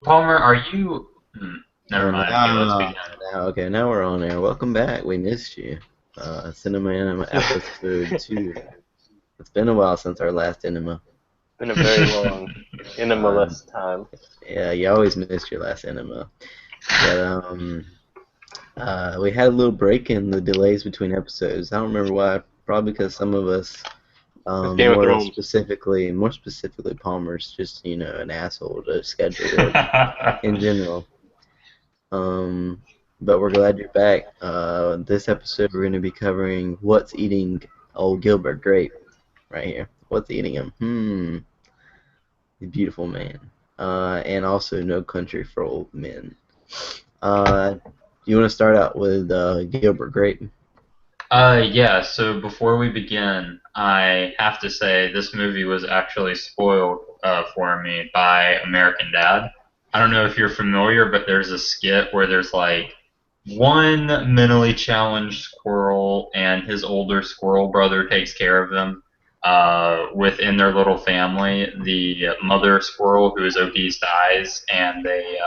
Palmer, are you? Never And mind. Okay, let's begin. now we're on air. Welcome back. We missed you. Cinema Enema episode 2. It's been a while since our last Enema. Been a very long Uh, Enema-less time. yeah, you always missed your last Enema. But we had a little break in the delays between episodes. I don't remember why. Probably because some of us, It's Game of Thrones. more specifically, Palmer's just an asshole to schedule work in general. But we're glad you're back. This episode we're going to be covering what's eating old Gilbert Grape right here. What's eating him? The beautiful man. And also No Country for Old Men. You want to start out with Gilbert Grape? Yeah, so before we begin, I have to say this movie was actually spoiled for me by American Dad. I don't know if you're familiar, but there's a skit where there's like one mentally challenged squirrel and his older squirrel brother takes care of them within their little family. The mother squirrel, who is obese, dies, and they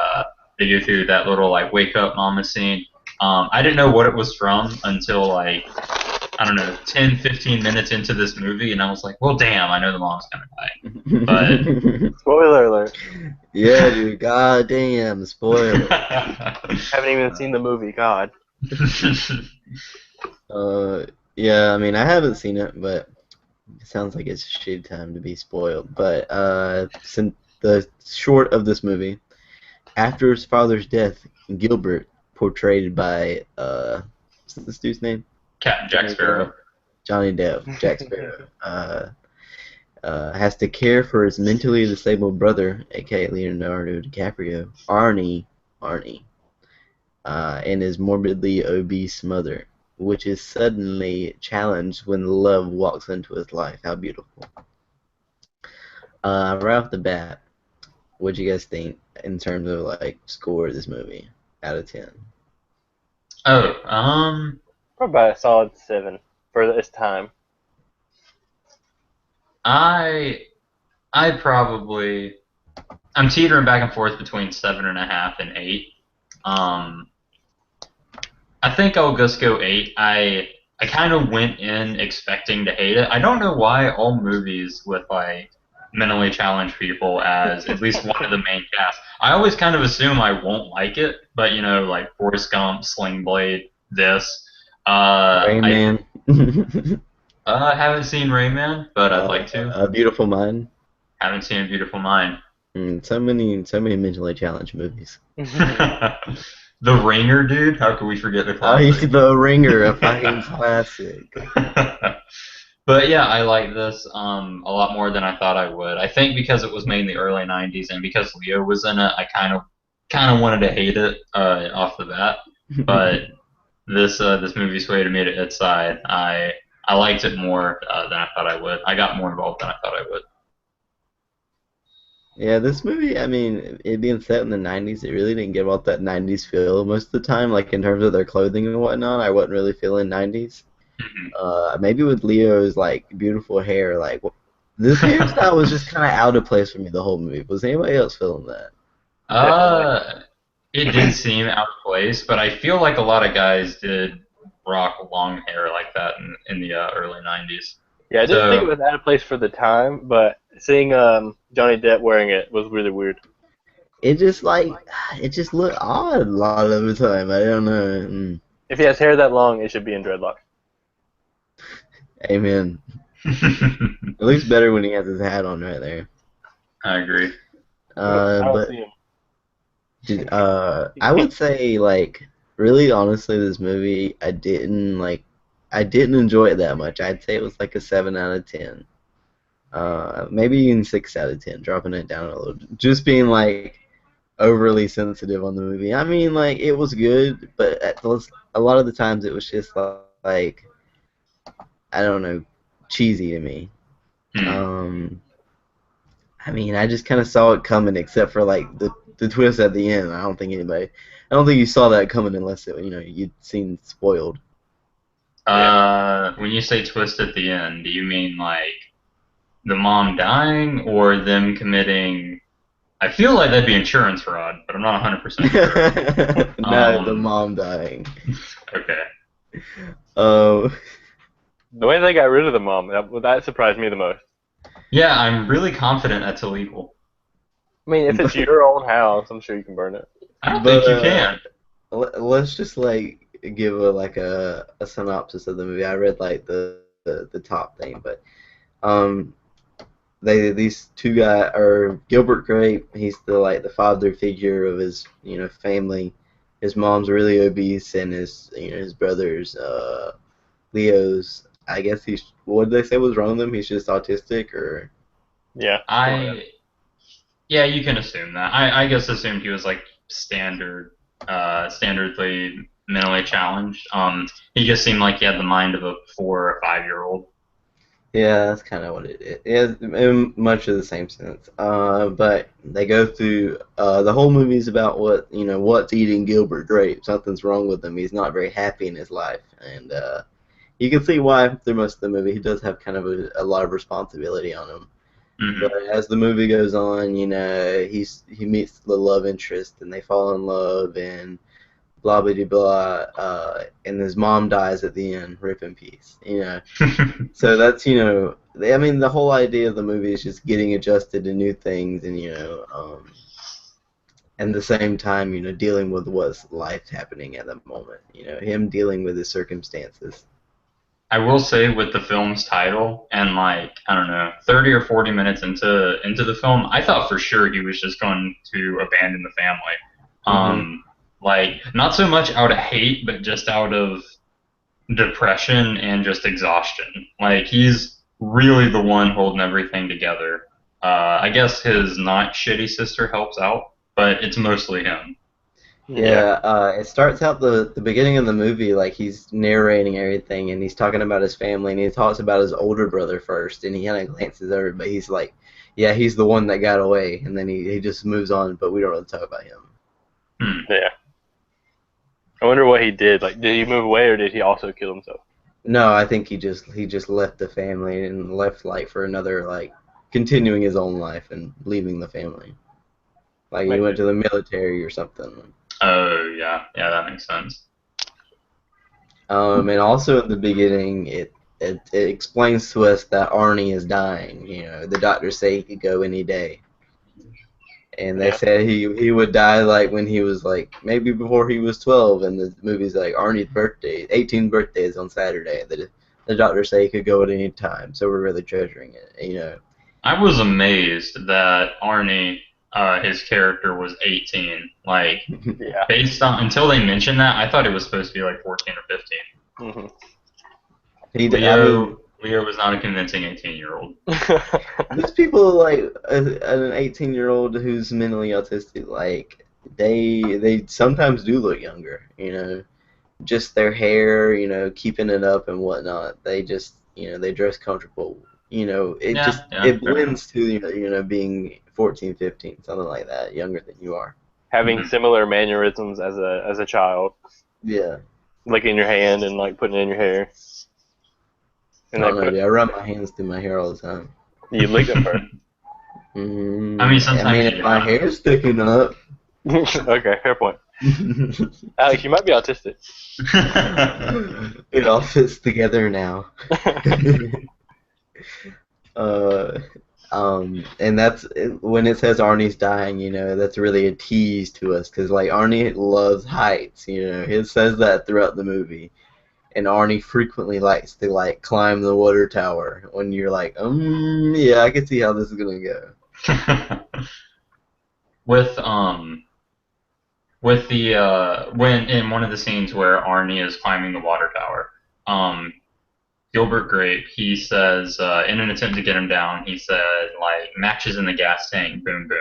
go through that little like wake up mama scene. I didn't know what it was from until like I don't know 10, 15 minutes into this movie, and I was like, well, damn, I know the mom's gonna die. But Spoiler alert. Yeah, dude. Goddamn, spoiler. Haven't even seen the movie, God. Yeah, I mean, I haven't seen it, but it sounds like it's a shitty time to be spoiled. But since the short of this movie, after his father's death, Gilbert, portrayed by what's this dude's name? Captain Jack Sparrow. Johnny Depp, Jack Sparrow, has to care for his mentally disabled brother, aka Leonardo DiCaprio, Arnie, and his morbidly obese mother, which is suddenly challenged when love walks into his life. How beautiful. Right off the bat, what'd you guys think in terms of like score of this movie out of 10? Oh, Probably a solid 7 for this time. I I probably I'm teetering back and forth between 7.5 and 8. Um, I think I'll just go 8. I kind of went in expecting to hate it. I don't know why all movies with like mentally challenged people as at least one of the main cast. I always kind of assume I won't like it, but like Forrest Gump, Sling Blade, this. I Rayman. haven't seen Rayman, but I'd like to. A Beautiful Mind. Haven't seen A Beautiful Mind. So many mentally challenged movies. The Ringer, dude. How could we forget the Oh, classic? The Ringer, a fucking classic. But yeah, I like this a lot more than I thought I would. I think because it was made in the early '90s and because Leo was in it, I kind of wanted to hate it off the bat. But this movie swayed me to its side. I liked it more than I thought I would. I got more involved than I thought I would. Yeah, this movie, I mean, it being set in the 90s, it really didn't give off that 90s feel most of the time, like in terms of their clothing and whatnot. I wasn't really feeling 90s. Maybe with Leo's like beautiful hair, like this hairstyle was just kind of out of place for me the whole movie. Was anybody else feeling that? Definitely. Uh, it did seem out of place, but I feel like a lot of guys did rock long hair like that in the early '90s. Yeah, I didn't think it So was out of place for the time, but seeing Johnny Depp wearing it was really weird. It just like it just looked odd a lot of the time. I don't know. If he has hair that long, it should be in dreadlocks. Amen. It looks better when he has his hat on right there. I agree. I don't But see him. I would say like really honestly, this movie I didn't enjoy it that much. I'd say it was like a 7 out of 10. Maybe even 6 out of 10, dropping it down a little. Just being like overly sensitive on the movie. I mean, like it was good, but a lot of the times it was just like I don't know, cheesy to me. Hmm. Um, I mean, I just kind of saw it coming, except for like the twist at the end. I don't think you saw that coming unless you'd seen spoiled. Yeah. When you say twist at the end, do you mean like the mom dying or them committing I feel like that'd be insurance fraud, but I'm not 100% sure. No, the Um, mom dying. okay. Oh, The way they got rid of the mom, that surprised me the most. Yeah, I'm really confident that's illegal. I mean, if it's your own house, I'm sure you can burn it. I don't but think you can. let's just like give a synopsis of the movie. I read like the top thing, but um these two guys are Gilbert Grape. He's the father figure of his family. His mom's really obese, and his brother's Leo's. I guess he's what did they say was wrong with him? He's just autistic, or Yeah. I Yeah, you can assume that. I guess assumed he was like standardly mentally challenged. He just seemed like he had the mind of a 4 or 5 year old. yeah, that's kind of what it is. In much of the same sense. But they go through the whole movie's about what's eating Gilbert Grape. Something's wrong with him. He's not very happy in his life, and you can see why through most of the movie. He does have kind of a lot of responsibility on him. But Hmm. as the movie goes on, he meets the love interest and they fall in love and blah blah blah blah. And his mom dies at the end. Rip in peace. So that's I mean the whole idea of the movie is just getting adjusted to new things and and at the same time dealing with what's life happening at the moment. Him dealing with his circumstances. I will say with the film's title and like I don't know, 30 or 40 minutes into the film, I thought for sure he was just going to abandon the family. Hmm. Like not so much out of hate, but just out of depression and just exhaustion. Like he's really the one holding everything together. I guess his not shitty sister helps out, but it's mostly him. Yeah. Yeah, it starts out the beginning of the movie like he's narrating everything and he's talking about his family and he talks about his older brother first and he kind of glances over but he's like, yeah, he's the one that got away and then he just moves on but we don't really talk about him. Hmm. Yeah. I wonder what he did. Like, did he move away or did he also kill himself? No, I think he just left the family and left like for another like continuing his own life and leaving the family. Like he Makes went sense. to the military or something. Oh yeah, yeah, that makes sense. And also in the beginning, it explains to us that Arnie is dying. The doctors say he could go any day, and they Yeah. said he would die like when he was like maybe before he was 12. And the movie's like Arnie's birthday, 18th birthday is on Saturday. The doctors say he could go at any time, so we're really treasuring it. I was amazed that Arnie, his character was 18. Like Yeah. based on until they mentioned that, I thought it was supposed to be like 14 or 15. Hmm. I mean, Leo was not a convincing 18-year-old. these people like an 18-year-old who's mentally autistic, like they sometimes do look younger. Just their hair, keeping it up and whatnot. They just, they dress comfortable. It Yeah, just yeah, it fair enough. blends to being 14, 15, something like that, younger than you are. Having Hmm. similar mannerisms as a child, Yeah, licking your hand and like putting it in your hair, I and they don't know, put dude. I run my hands through my hair all the time. you lick it first. I mean, I mean, sometimes if you my gotta. hair's sticking up, Okay, fair point. Alex, you might be autistic. it all fits together now. Uh, and that's when it says Arnie's dying, that's really a tease to us because like Arnie loves heights, it says that throughout the movie, and Arnie frequently likes to like climb the water tower. When you're like, yeah, I can see how this is gonna go. with with the when in one of the scenes where Arnie is climbing the water tower, um, Gilbert Grape, he says, in an attempt to get him down, he said, like, matches in the gas tank, boom, boom.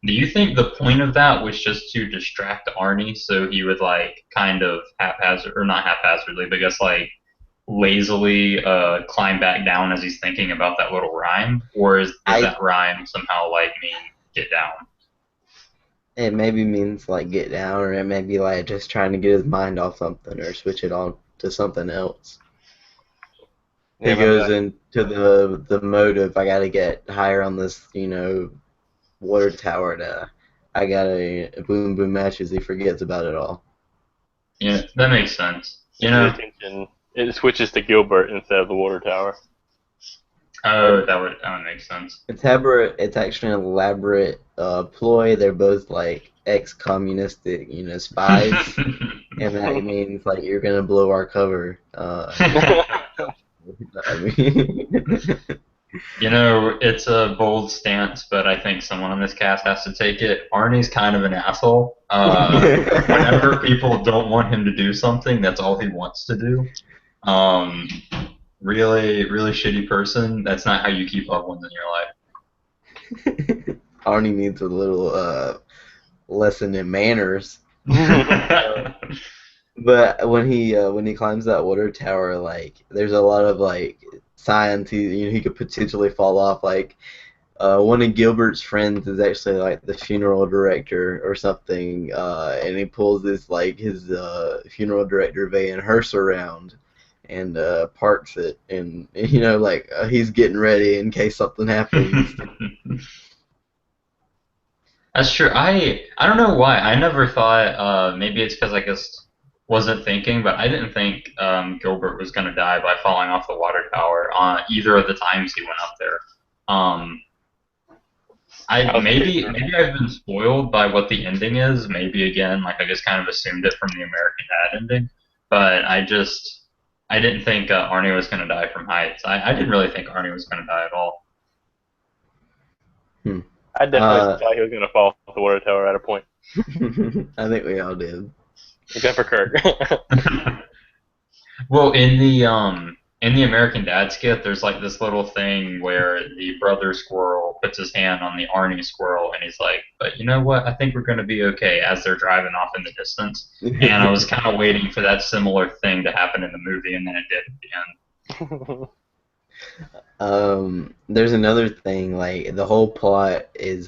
Do you think the point of that was just to distract Arnie so he would, like, kind of haphazard, or not haphazardly, but just, like, lazily climb back down as he's thinking about that little rhyme? Or does I that rhyme somehow, like, mean get down? It maybe means like get down, or it may be like just trying to get his mind off something or switch it on to something else. Yeah, He maybe goes like into the motive. I got to get higher on this, water tower to I got a boom boom matches. He forgets about it all. Yeah, that makes sense. You The know, attention it switches to Gilbert instead of the water tower. oh, that would make sense. It's actually an elaborate ploy. They're both like ex-communistic, spies, and that means like you're gonna blow our cover. I mean, You know, it's a bold stance, but I think someone on this cast has to take it. Arnie's kind of an asshole. Whenever people don't want him to do something, that's all he wants to do. Um, really, really shitty person. That's not how you keep loved ones in Arnie needs a little lesson in manners. your But when he climbs that water tower, like there's a lot of like signs he could potentially fall off. Like one of Gilbert's friends is actually like the funeral director or something, and he pulls this like his funeral director van hearse around and parks it, and like he's getting ready in case something happens. That's true. I don't know why. I never thought. Maybe it's because I just wasn't thinking, but I didn't think Gilbert was gonna die by falling off the water tower on either of the times he went up there. Um, I I was pretty maybe I've been spoiled by what the ending is. Maybe again, like I just kind of assumed it from the American Dad ending, but I didn't think Arnie was gonna die from heights. I didn't really think Arnie was gonna die at all. Hmm. I definitely thought he was gonna fall off the water tower at a point. I think we all did. Except for Kirk. Well, in the American Dad skit, there's like this little thing where the brother squirrel puts his hand on the Arnie squirrel, and he's like, "But you know what? I think we're gonna be okay." As they're driving off in the distance, and I was kind of waiting for that similar thing to happen in the movie, and then it did at the end. There's another thing, like the whole plot is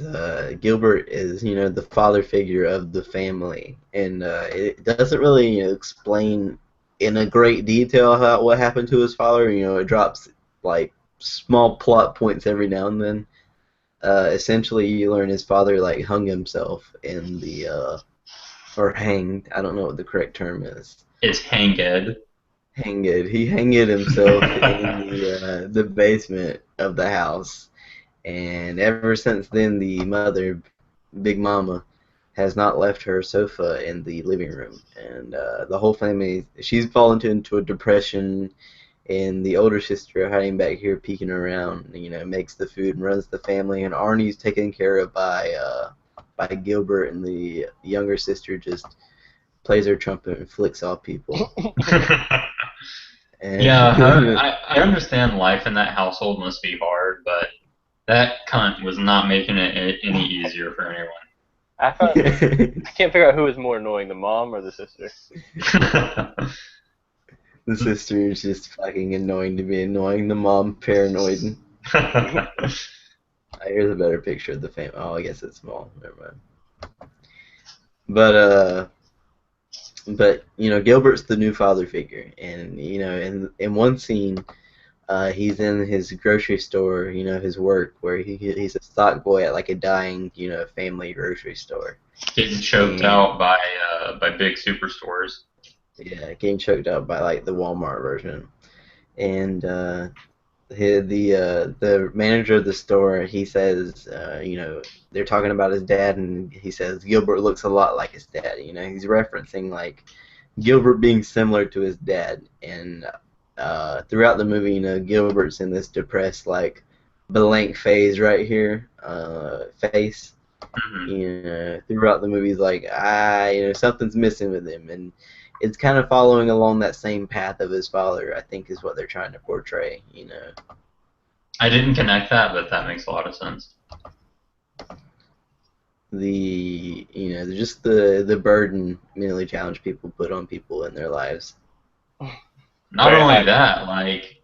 Gilbert is, the father figure of the family, and it doesn't really, explain in a great detail what happened to his father. It drops like small plot points every now and then. Essentially, you learn his father like hung himself in the or hanged. I don't know what the correct term is. It's hanged. Hanged. He hanged himself in the basement of the house, and ever since then, the mother, Big Mama, has not left her sofa in the living room, and the whole family. She's fallen into a depression, and the older sister hiding back here, peeking around. Makes the food and runs the family, and Arnie's taken care of by Gilbert, and the younger sister just plays her trumpet and flicks off people. And Yeah, I understand life in that household must be hard, but that cunt was not making it any easier for anyone. I can't figure out who was more annoying, the mom or the sister. the sister is just fucking annoying to be annoying. The mom paranoid. Here's a better picture of the family. Oh, I guess it's small. Never mind. But Gilbert's the new father figure, and in one scene, he's in his grocery store, his work, where he's a stock boy at like a dying, family grocery store. Getting choked out by big superstores. Yeah, getting choked out by like the Walmart version, and the manager of the store, he says, they're talking about his dad, and he says Gilbert looks a lot like his dad. He's referencing like Gilbert being similar to his dad, and throughout the movie, Gilbert's in this depressed, like blank phase right here, face. Throughout the movie, he's like, something's missing with him, and it's kind of following along that same path of his father, I think, is what they're trying to portray. I didn't connect that, but that makes a lot of sense. Just the burden mentally challenged people put on people in their lives. Not only that, like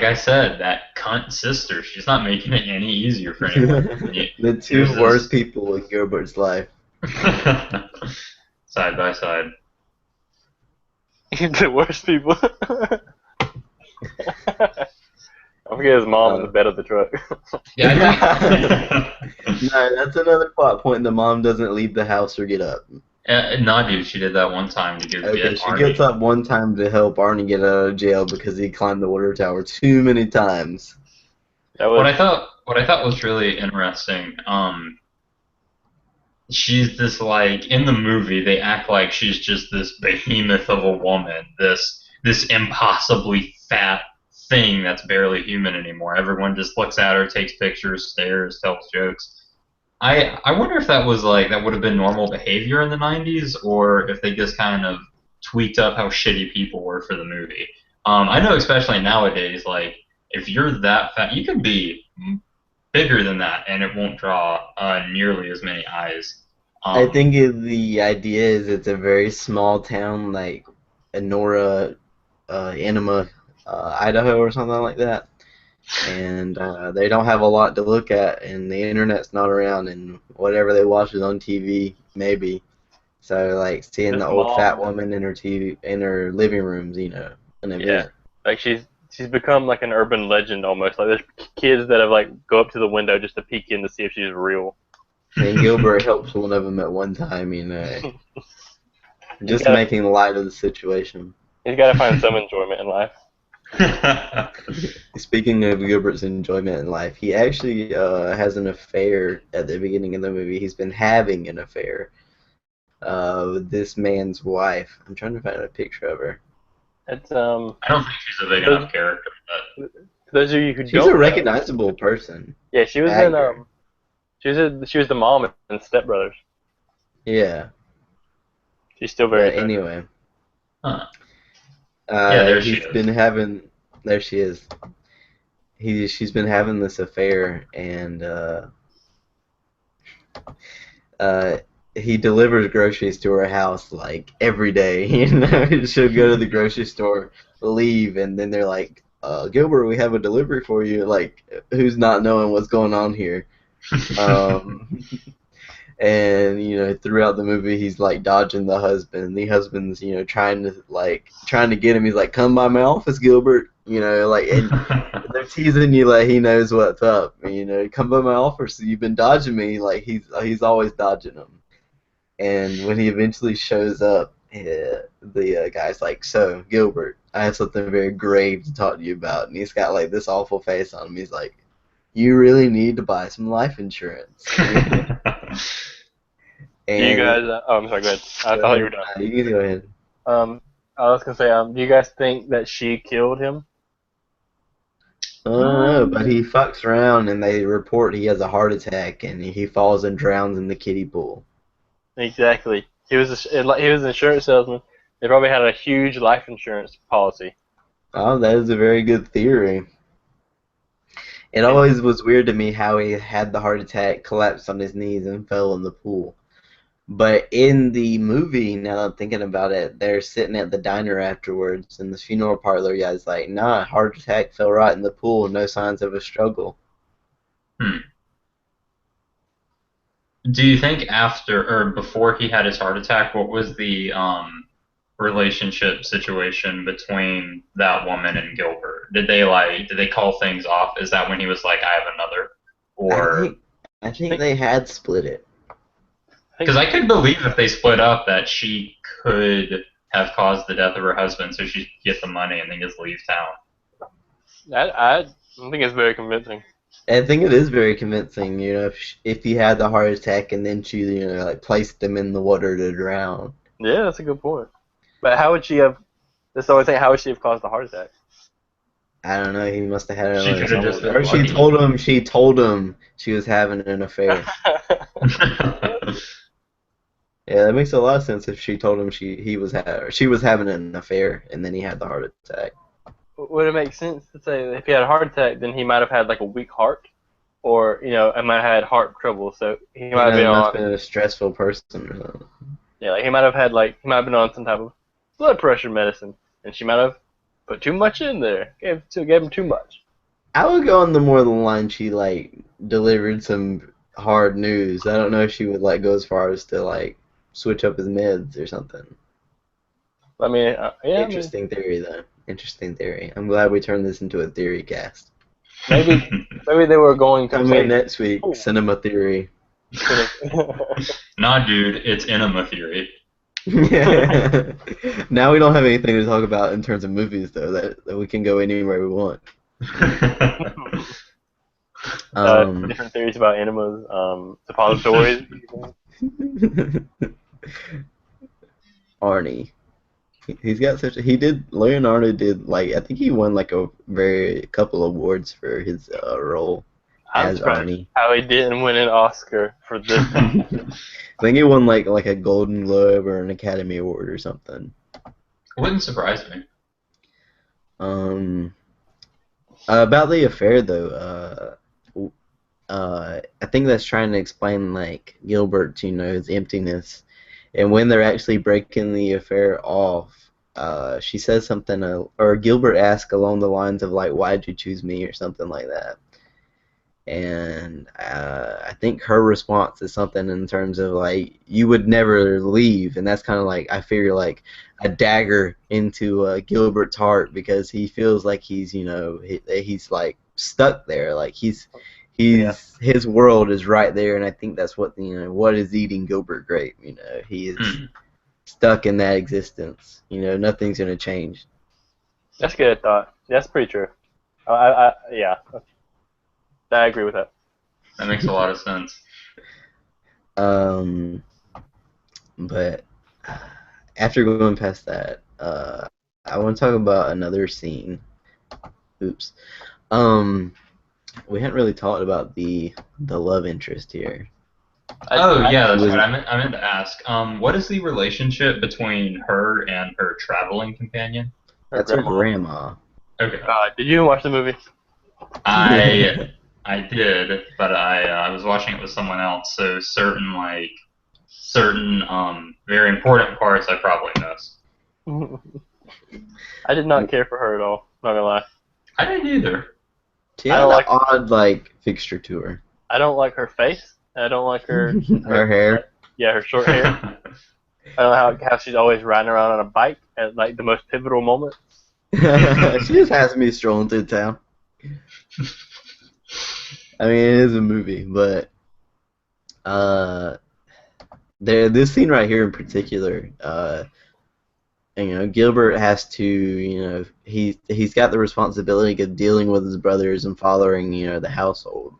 I said, that cunt sister, she's not making it any easier for anyone. The two worst people in Gilbert's life. Side by side. The worst people. I forget his mom in the Uh, bed of the truck. Yeah, no, I think. that's another plot point. The mom doesn't leave the house or get up. No, dude, she did that one time to go Okay, get she gets Arnie. up one time to help Arnie get out of jail because he climbed the water tower too many times. That was What I thought was really interesting, she's this like in the movie they act like she's just this behemoth of a woman, this impossibly fat thing that's barely human anymore. Everyone just looks at her, takes pictures, stares, tells jokes. I wonder if that was like that would have been normal behavior in the 90s, or if they just kind of tweaked up how shitty people were for the movie. I know especially nowadays, like if you're that fat, you could be bigger than that, and it won't draw nearly as many eyes. I Um, think the idea is it's a very small town like Enora, Enema, Idaho or something like that, and they don't have a lot to look at, and the internet's not around, and whatever they watch is on TV, maybe. So like seeing this the old fat mom. woman in her TV in her living room's, an Yeah, event. like she's become like an urban legend almost. Like there's kids that have like go up to the window just to peek in to see if she's real. And Gilbert helps one of them at one time, He's just gotta making light of the situation. he's gotta find some enjoyment in life. Speaking of Gilbert's enjoyment in life, he actually has an affair at the beginning of the movie. He's been having an affair with this man's wife. I'm trying to find a picture of her. It's I don't think she's a big those, enough character, those of you who She's a don't know, recognizable person. yeah, she was in Actor. she was the mom in Step Brothers. Yeah. She's still very But attractive. anyway, huh? Yeah, there she he's is. been having. There she is. She's been having this affair, and uh, he delivers groceries to her house like every day. She'll go to the grocery store, leave, and then they're like, "Gilbert, we have a delivery for you." Like, who's not knowing what's going on here? Um, and throughout the movie, he's like dodging the husband. The husband's trying to get him. He's like, "Come by my office, Gilbert." And they're teasing you like he knows what's up. Come by my office. You've been dodging me. Like he's always dodging them. And when he eventually shows up, the guy's like, "So, Gilbert, I have something very grave to talk to you about." And he's got like this awful face on him. He's like, "You really need to buy some life insurance." Do you And guys? Oh, I'm sorry. Go ahead. I go thought you ahead. were done. You can go ahead. I was gonna say, do you guys think that she killed him? I don't know, but he fucks around and they report he has a heart attack and he falls and drowns in the kiddie pool. Exactly. He was an insurance salesman. They probably had a huge life insurance policy. Oh, that is a very good theory. It And always was weird to me how he had the heart attack, collapsed on his knees, and fell in the pool. But in the movie, now that I'm thinking about it, they're sitting at the diner afterwards, and the funeral parlor guy's like, "Nah, heart attack, fell right in the pool, no signs of a struggle." Hmm. Do you think after or before he had his heart attack, what was the relationship situation between that woman and Gilbert? Did they call things off? Is that when he was like, I have another? I Or think I I think think, they had split it. I because think I could believe if they split up that she could have caused the death of her husband so she could get the money and then just leave town. I don't think it's very convincing. I think it is very convincing, if he had the heart attack and then she, like placed him in the water to drown. Yeah, that's a good point. But how would she have? That's the only thing. How would she have caused the heart attack? I don't know. He must have had it She on could his have just own, been or she lucky. told him. She told him she was having an affair. Yeah, that makes a lot of sense. If she told him she was having an affair, and then he had the heart attack. Would it make sense to say that if he had a heart attack, then he might have had like a weak heart, or I might have had heart trouble, so he might have He been must have on. been a stressful person or something. Yeah, like he might have been on some type of blood pressure medicine, and she might have put too much in there. Gave him too much. I would go on the more the line she like delivered some hard news. I don't know if she would like go as far as to like switch up his meds or something. I mean, yeah, I mean, Interesting theory though. Interesting theory. I'm glad we turned this into a theory cast. Maybe they were going to Come play. in next week, Oh, Cinema Theory. Nah, dude, it's Enema theory. Now we don't have anything to talk about in terms of movies, though, that we can go anywhere we want. Um, different theories about enemas, suppositories. Arnie. He's got such a, he did, Leonardo did, like, I think he won, like, a couple awards for his role I'm as surprised Arnie. how he didn't win an Oscar for this. I think he won, like a Golden Globe or an Academy Award or something. Wouldn't surprise me. About the affair, though, I think that's trying to explain, like, Gilbert, his emptiness. And when they're actually breaking the affair off, she says something, or Gilbert asks along the lines of, like, why'd you choose me, or something like that. And I think her response is something in terms of, like, you would never leave. And that's kind of like, I figure, like, a dagger into Gilbert's heart, because he feels like he's, he's, like, stuck there. Like, Yeah. his world is right there, and I think that's what what is eating Gilbert Grape. He is stuck in that existence. Nothing's gonna change. That's a good thought. That's pretty true. Yeah, I agree with that. That makes a lot of sense. But after going past that, I want to talk about another scene. Oops. We hadn't really talked about the love interest here. Yeah, that's was- right. I meant to ask. What is the relationship between her and her traveling companion? That's her grandma. Okay. Did you even watch the movie? I did, but I was watching it with someone else, so certain very important parts I probably missed. I did not care for her at all. Not gonna lie. I didn't either. She had an odd, like, fixture to her. I don't like her face. I don't like her. Her hair. Yeah, her short hair. I don't know how she's always riding around on a bike at, like, the most pivotal moment. She just has me strolling through town. I mean, it is a movie, but this scene right here in particular, Gilbert has to, he's got the responsibility of dealing with his brothers and fathering, the household.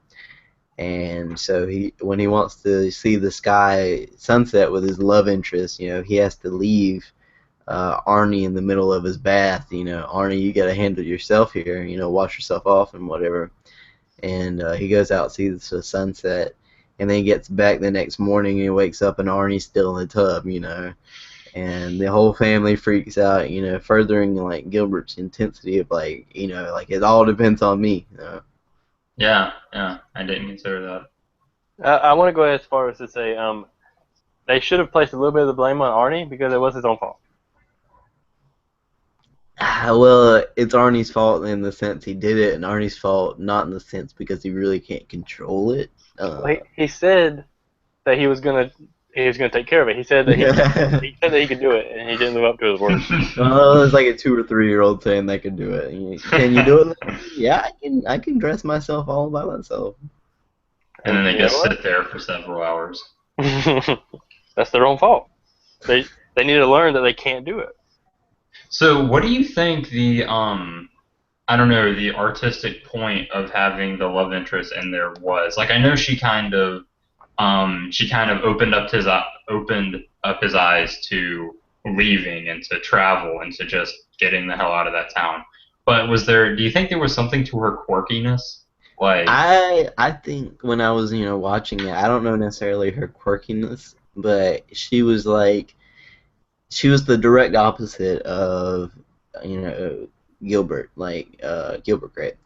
And so when he wants to see the sky sunset with his love interest, he has to leave Arnie in the middle of his bath. Arnie, you got to handle yourself here. Wash yourself off and whatever. And he goes out, sees the sunset, and then he gets back the next morning and he wakes up and Arnie's still in the tub. And the whole family freaks out. Furthering, like, Gilbert's intensity of, like, like, it all depends on me. Yeah, I didn't consider that. I want to go as far as to say they should have placed a little bit of the blame on Arnie because it was his own fault. Well, it's Arnie's fault in the sense he did it, and Arnie's fault not in the sense because he really can't control it. He said that he was gonna take care of it. He said that he said that he could do it, and he didn't live up to his word. Well, it's like a 2 or 3 year old saying they can do it. Can you do it? Yeah, I can dress myself all by myself. And then they just sit there for several hours. That's their own fault. They need to learn that they can't do it. So, what do you think the I don't know, the artistic point of having the love interest in there was? Like, I know she kind of opened up his eyes to leaving and to travel and to just getting the hell out of that town. But do you think there was something to her quirkiness? Like, I think when I was watching it, I don't know necessarily her quirkiness, but she was the direct opposite of Gilbert, like Gilbert Grape,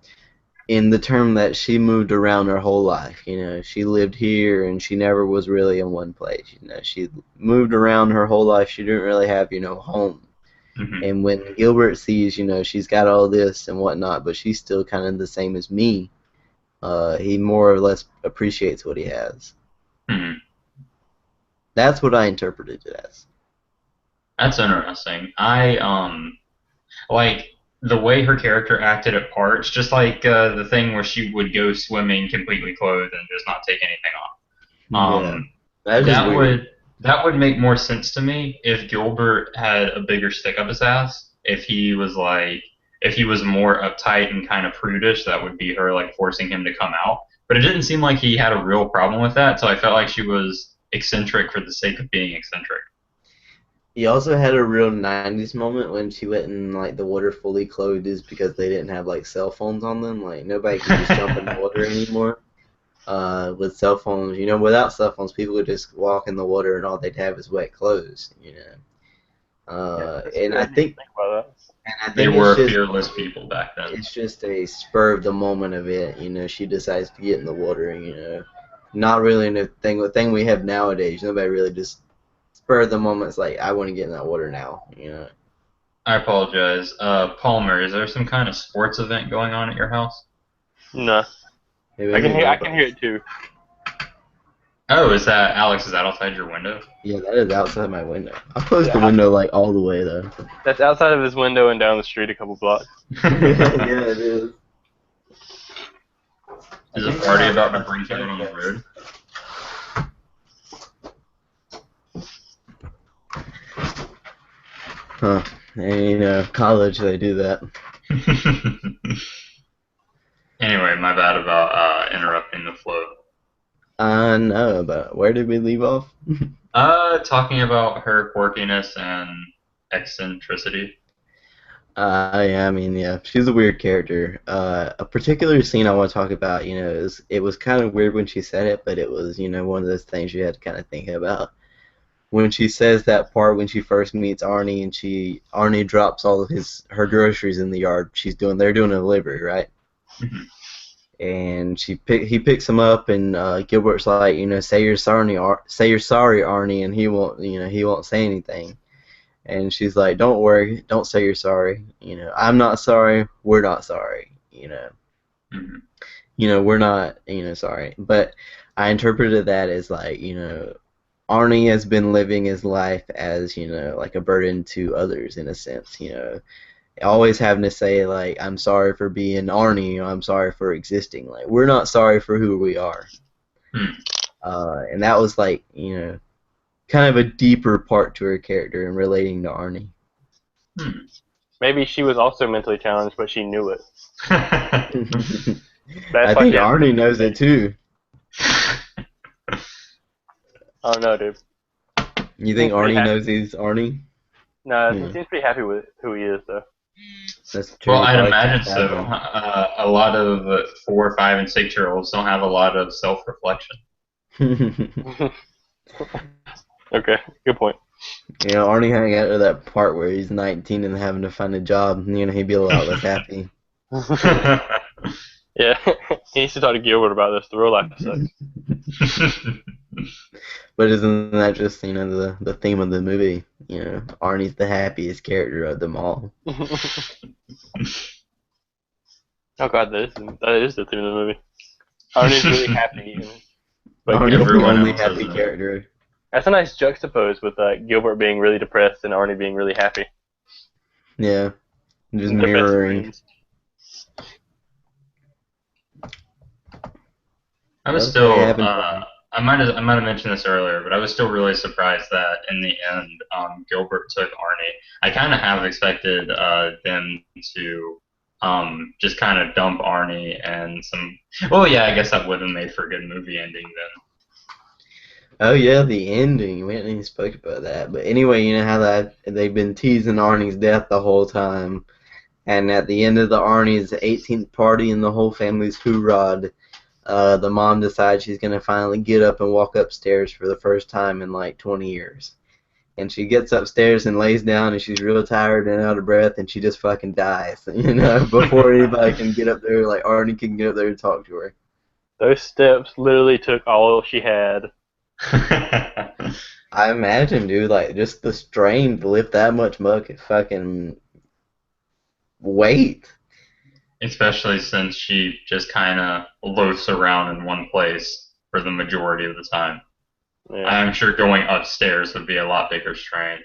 in the term that she moved around her whole life. She lived here and she never was really in one place. She moved around her whole life. She didn't really have home. mm-hmm. And when Gilbert sees she's got all this and whatnot, but she's still kind of the same as me, he more or less appreciates what he has. Mm-hmm. That's what I interpreted it as. That's interesting. I like the way her character acted at parts, just like the thing where she would go swimming completely clothed and just not take anything off. Yeah, that's just That weird. would make more sense to me if Gilbert had a bigger stick up his ass. If he was more uptight and kind of prudish, that would be her like forcing him to come out. But it didn't seem like he had a real problem with that, so I felt like she was eccentric for the sake of being eccentric. He also had a real '90s moment when she went in like the water fully clothed, is because they didn't have like cell phones on them. Like nobody could just jump in the water anymore. With cell phones, without cell phones, people would just walk in the water and all they'd have is wet clothes. Yeah, that's And true. I I didn't even think, think about and I They think were fearless people back then. it's just a spur of the moment of it. She decides to get in the water. Not really in a thing we have nowadays. Nobody really just spur of the moment. It's like I want to get in that water now. I apologize. Palmer, is there some kind of sports event going on at your house? that. No, Maybe let me I look can up. hear it too. Oh, is that Alex? Is that outside your window? Yeah, that is outside my window. I closed the Yeah, window like all the way though. that's outside of his window and down the street a couple blocks. Yeah, it is. I Is a think party somehow about to that break out on the road? Huh. And college they do that. Anyway, my bad about interrupting the flow. I know, but where did we leave off? Talking about her quirkiness and eccentricity. Yeah, I mean, yeah, she's a weird character. A particular scene I want to talk about, it was kind of weird when she said it, but it was, one of those things you had to kind of think about. When she says that part when she first meets Arnie and Arnie drops all of her groceries in the yard. They're doing a delivery, right? Mhm. And he picks him up and Gilbert's like, say you're sorry, Arnie, and he won't say anything. And she's like, don't worry, don't say you're sorry. I'm not sorry, we're not sorry. Mhm. We're not, sorry. But I interpreted that as like, Arnie has been living his life as, like a burden to others in a sense, always having to say like, I'm sorry for being Arnie, I'm sorry for existing. Like we're not sorry for who we are. Hmm. And that was like, kind of a deeper part to her character and relating to Arnie. Hmm. Maybe she was also mentally challenged, but she knew it. I That's why think she had Arnie knows it too. Oh no, dude. You think Seems pretty Arnie happy. knows he's Arnie? No, he Yeah, seems pretty happy with who he is, though. that's Well, true. He I'd probably imagine can't so. fathom. A lot of 4, 5, and 6-year-olds don't have a lot of self-reflection. Okay, good point. Arnie hang out to that part where he's 19 and having to find a job. He'd be a lot less happy. Yeah, he needs to talk to Gilbert about this. The real life sucks. But isn't that just the theme of the movie? Arnie's the happiest character of them all. Oh god, that is the theme of the movie. Arnie's really happy, but Arnie's Gilbert. the Everyone only else happy isn't. character. That's a nice juxtapose with Gilbert being really depressed and Arnie being really happy. Yeah, just They're best mirroring. friends. I was Well, there you still, have it. I might have mentioned this earlier, but I was still really surprised that in the end, Gilbert took Arnie. I kind of have expected them to just kind of dump Arnie and some. Well, yeah, I guess that would have made for a good movie ending then. Oh yeah, the ending. We hadn't even spoke about that. But anyway, you know how that they've been teasing Arnie's death the whole time, and at the end of the Arnie's 18th party and the whole family's hoorah, the mom decides she's gonna finally get up and walk upstairs for the first time in like 20 years. And she gets upstairs and lays down, and she's real tired and out of breath, and she just fucking dies. Before anybody can get up there, like Arnie can get up there and talk to her. Those steps literally took all she had. I imagine, dude, like just the strain to lift that much fucking weight. Especially since she just kind of loafs around in one place for the majority of the time. Yeah. I'm sure going upstairs would be a lot bigger strain.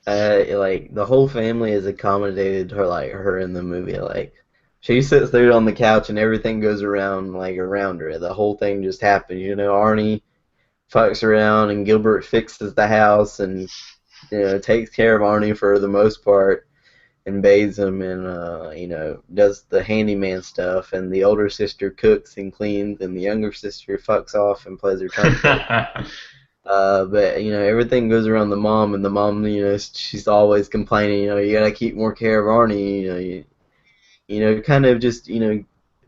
Like the whole family is accommodated her, like her in the movie. Like she sits there on the couch and everything goes around like around her. The whole thing just happens. Arnie fucks around and Gilbert fixes the house and takes care of Arnie for the most part and bathes him and does the handyman stuff. And the older sister cooks and cleans and the younger sister fucks off and plays her trumpet. But everything goes around the mom, and the mom, she's always complaining. You gotta keep more care of Arnie. Kind of just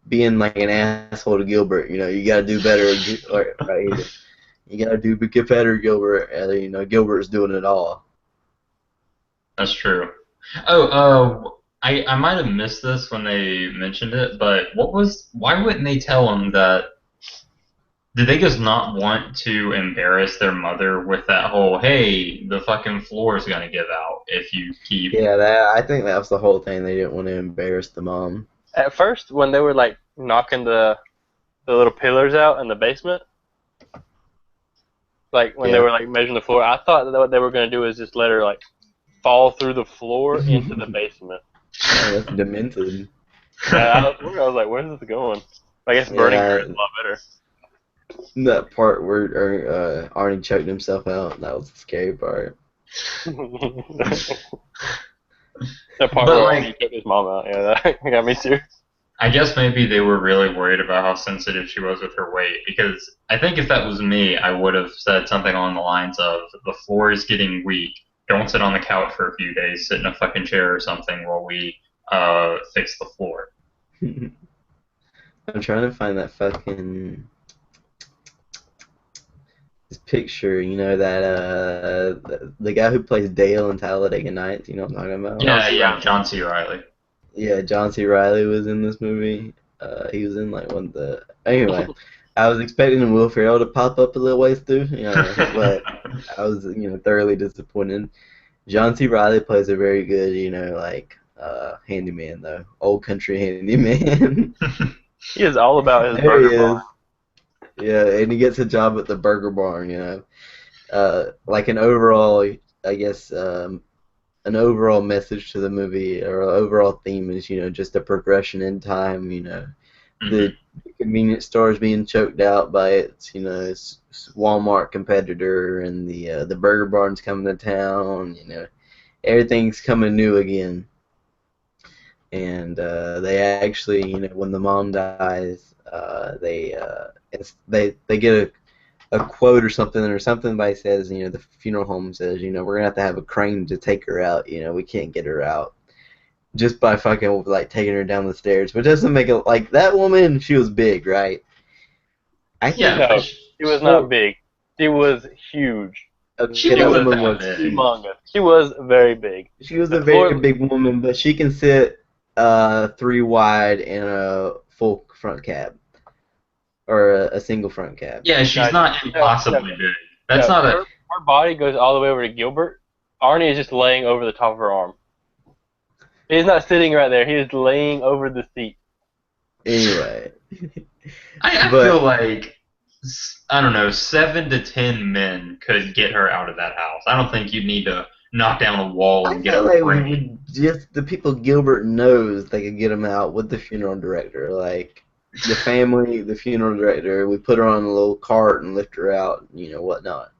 being like an asshole to Gilbert. You gotta do better, right? You gotta get better, Gilbert. Gilbert's doing it all. That's true. Oh, I might have missed this when they mentioned it, but why wouldn't they tell him that? Did they just not want to embarrass their mother with that whole, hey, the fucking floor is gonna give out if you keep. Yeah, I think that was the whole thing. They didn't want to embarrass the mom. At first, when they were like knocking the little pillars out in the basement, like when they were like measuring the floor, I thought that what they were gonna do is just let her like fall through the floor into the basement. Oh, that's demented. I was like, where's this going? I guess burning her is a lot better. That part where Arnie choked himself out, that was the scary part. That part where he took his mom out, yeah, that got me too. I guess maybe they were really worried about how sensitive she was with her weight, because I think if that was me, I would have said something along the lines of, the floor is getting weak, don't sit on the couch for a few days, sit in a fucking chair or something while we fix the floor. I'm trying to find that fucking picture, that the guy who plays Dale in Talladega Nights, you know what I'm talking about? Yeah, John C. Reilly. Yeah, John C. Reilly was in this movie. He was in like one of the. Anyway, I was expecting Will Ferrell to pop up a little ways through, but I was, thoroughly disappointed. John C. Reilly plays a very good, handyman though, old country handyman. He is all about his There he burger is. bar. Yeah, and he gets a job at the Burger Barn, like an overall, I guess, an overall message to the movie or overall theme is, just a progression in time, the convenience store is being choked out by its Walmart competitor, and the Burger Barn's coming to town, everything's coming new again. And they actually, when the mom dies, they get a quote or something somebody says, the funeral home says, we're gonna have a crane to take her out, we can't get her out just by fucking like taking her down the stairs, but doesn't make it like that woman. She was big, right? No, she was not big. She was huge. She that wasn't woman that was big. Humongous. She was very big. She was a very big woman, but she can sit 3 wide in a full front cab. Or a single front cab. Yeah, she's not impossibly big. That's not her body goes all the way over to Gilbert. Arnie is just laying over the top of her arm. He's not sitting right there. He is laying over the seat. Anyway. I feel like, I don't know, 7 to 10 men could get her out of that house. I don't think you'd need to knock down a wall and get her free. Just the people Gilbert knows, they could get him out with the funeral director. Like, the family, the funeral director, we put her on a little cart and lift her out, whatnot.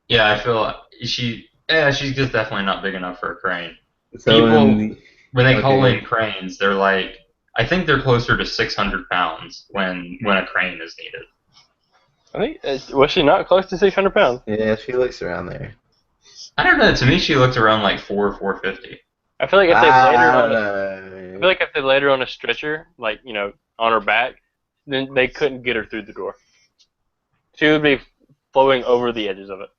Yeah, I feel like she's just definitely not big enough for a crane. So people, when they call in cranes, they're like, I think they're closer to 600 pounds when a crane is needed. I think, was she not close to 600 pounds? Yeah, she looks around there. I don't know. To me, she looked around like 450. I feel like if they laid her on I feel like if they laid her on a stretcher, like, on her back, then they couldn't get her through the door. She would be flowing over the edges of it.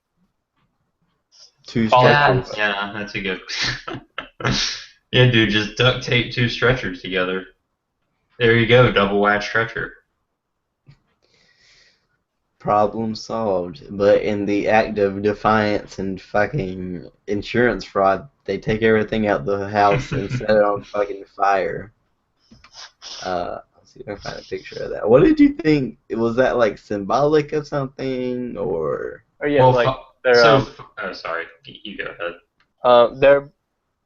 2 stretchers. Yeah, that's a good. Yeah, dude, just duct tape 2 stretchers together. There you go, double wide stretcher. Problem solved. But in the act of defiance and fucking insurance fraud, they take everything out the house and set it on fucking fire. Let's see if I can find a picture of that. What did you think? Was that like symbolic of something, or? Oh yeah, well, like They're oh, sorry, you go ahead. they're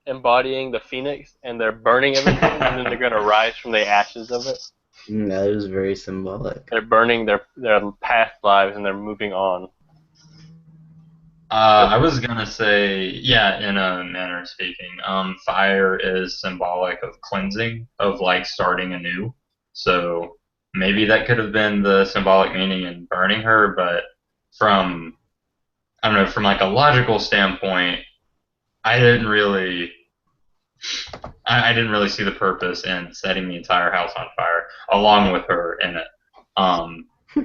embodying the phoenix, and they're burning everything, and then they're gonna rise from the ashes of it. That is very symbolic. They're burning their past lives, and they're moving on. I was gonna say, yeah, in a manner of speaking, fire is symbolic of cleansing, of like starting anew. So maybe that could have been the symbolic meaning in burning her, but from, I don't know, from like a logical standpoint, I didn't really, I didn't really see the purpose in setting the entire house on fire along with her in it.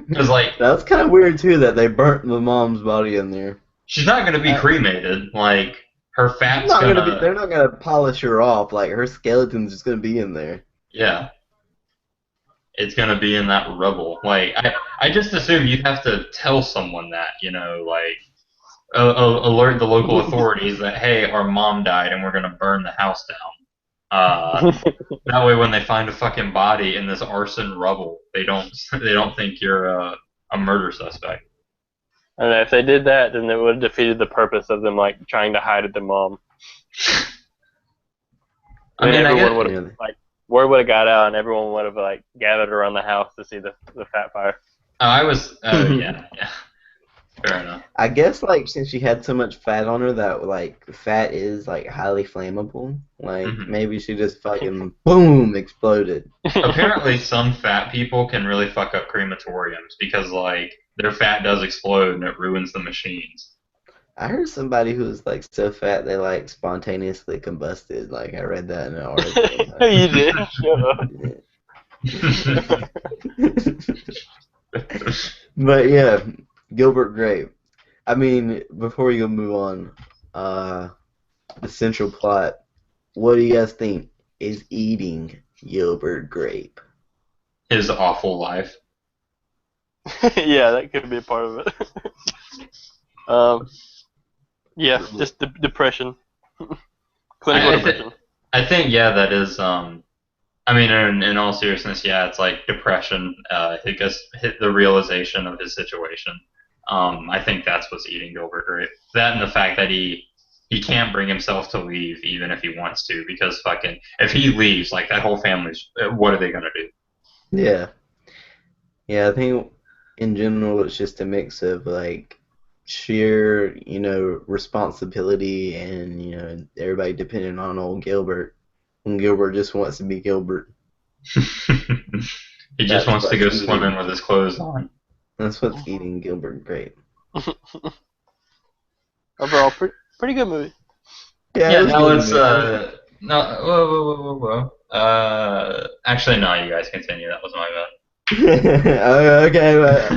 Because like That's kind of weird too that they burnt the mom's body in there. she's not gonna be cremated. Like her fat's Not gonna be. gonna, They're not gonna polish her off. Like her skeleton's just gonna be in there. yeah, it's gonna be in that rubble. Like I just assume you'd have to tell someone that, like alert the local authorities that hey, our mom died and we're gonna burn the house down. That way, when they find a fucking body in this arson rubble, they don't think you're a murder suspect. And if they did that, then it would have defeated the purpose of them like trying to hide the mom. I mean, everyone would have word would have got out, and everyone would have like gathered around the house to see the fat fire. Yeah. Fair enough. I guess like since she had so much fat on her that like fat is like highly flammable. Like maybe she just fucking boom exploded. Apparently, some fat people can really fuck up crematoriums because like their fat does explode and it ruins the machines. I heard somebody who was like so fat they like spontaneously combusted. Like I read that in an article. You did? Shut up. But yeah, GIlbert Grape. I mean, before we go move on, the central plot. What do you guys think is eating GIlbert Grape? His awful life. Yeah, that could be a part of it. Yeah, just depression. Clinical depression. I think, yeah, that is, I mean, in all seriousness, yeah, it's like depression, it just hit the realization of his situation. I think that's what's eating GIlbert Grape. That and the fact that he can't bring himself to leave even if he wants to, because fucking, if he leaves, like, that whole family's, what are they gonna do? Yeah. Yeah, I think in general it's just a mix of, like, sheer, responsibility and, everybody depending on old Gilbert. When Gilbert just wants to be Gilbert. He just wants to go swimming with his clothes on. That's what's eating GIlbert Grape. Overall, pretty good movie. Yeah, no, it's no. Whoa. Actually, no. You guys continue. That was my bad. Okay, but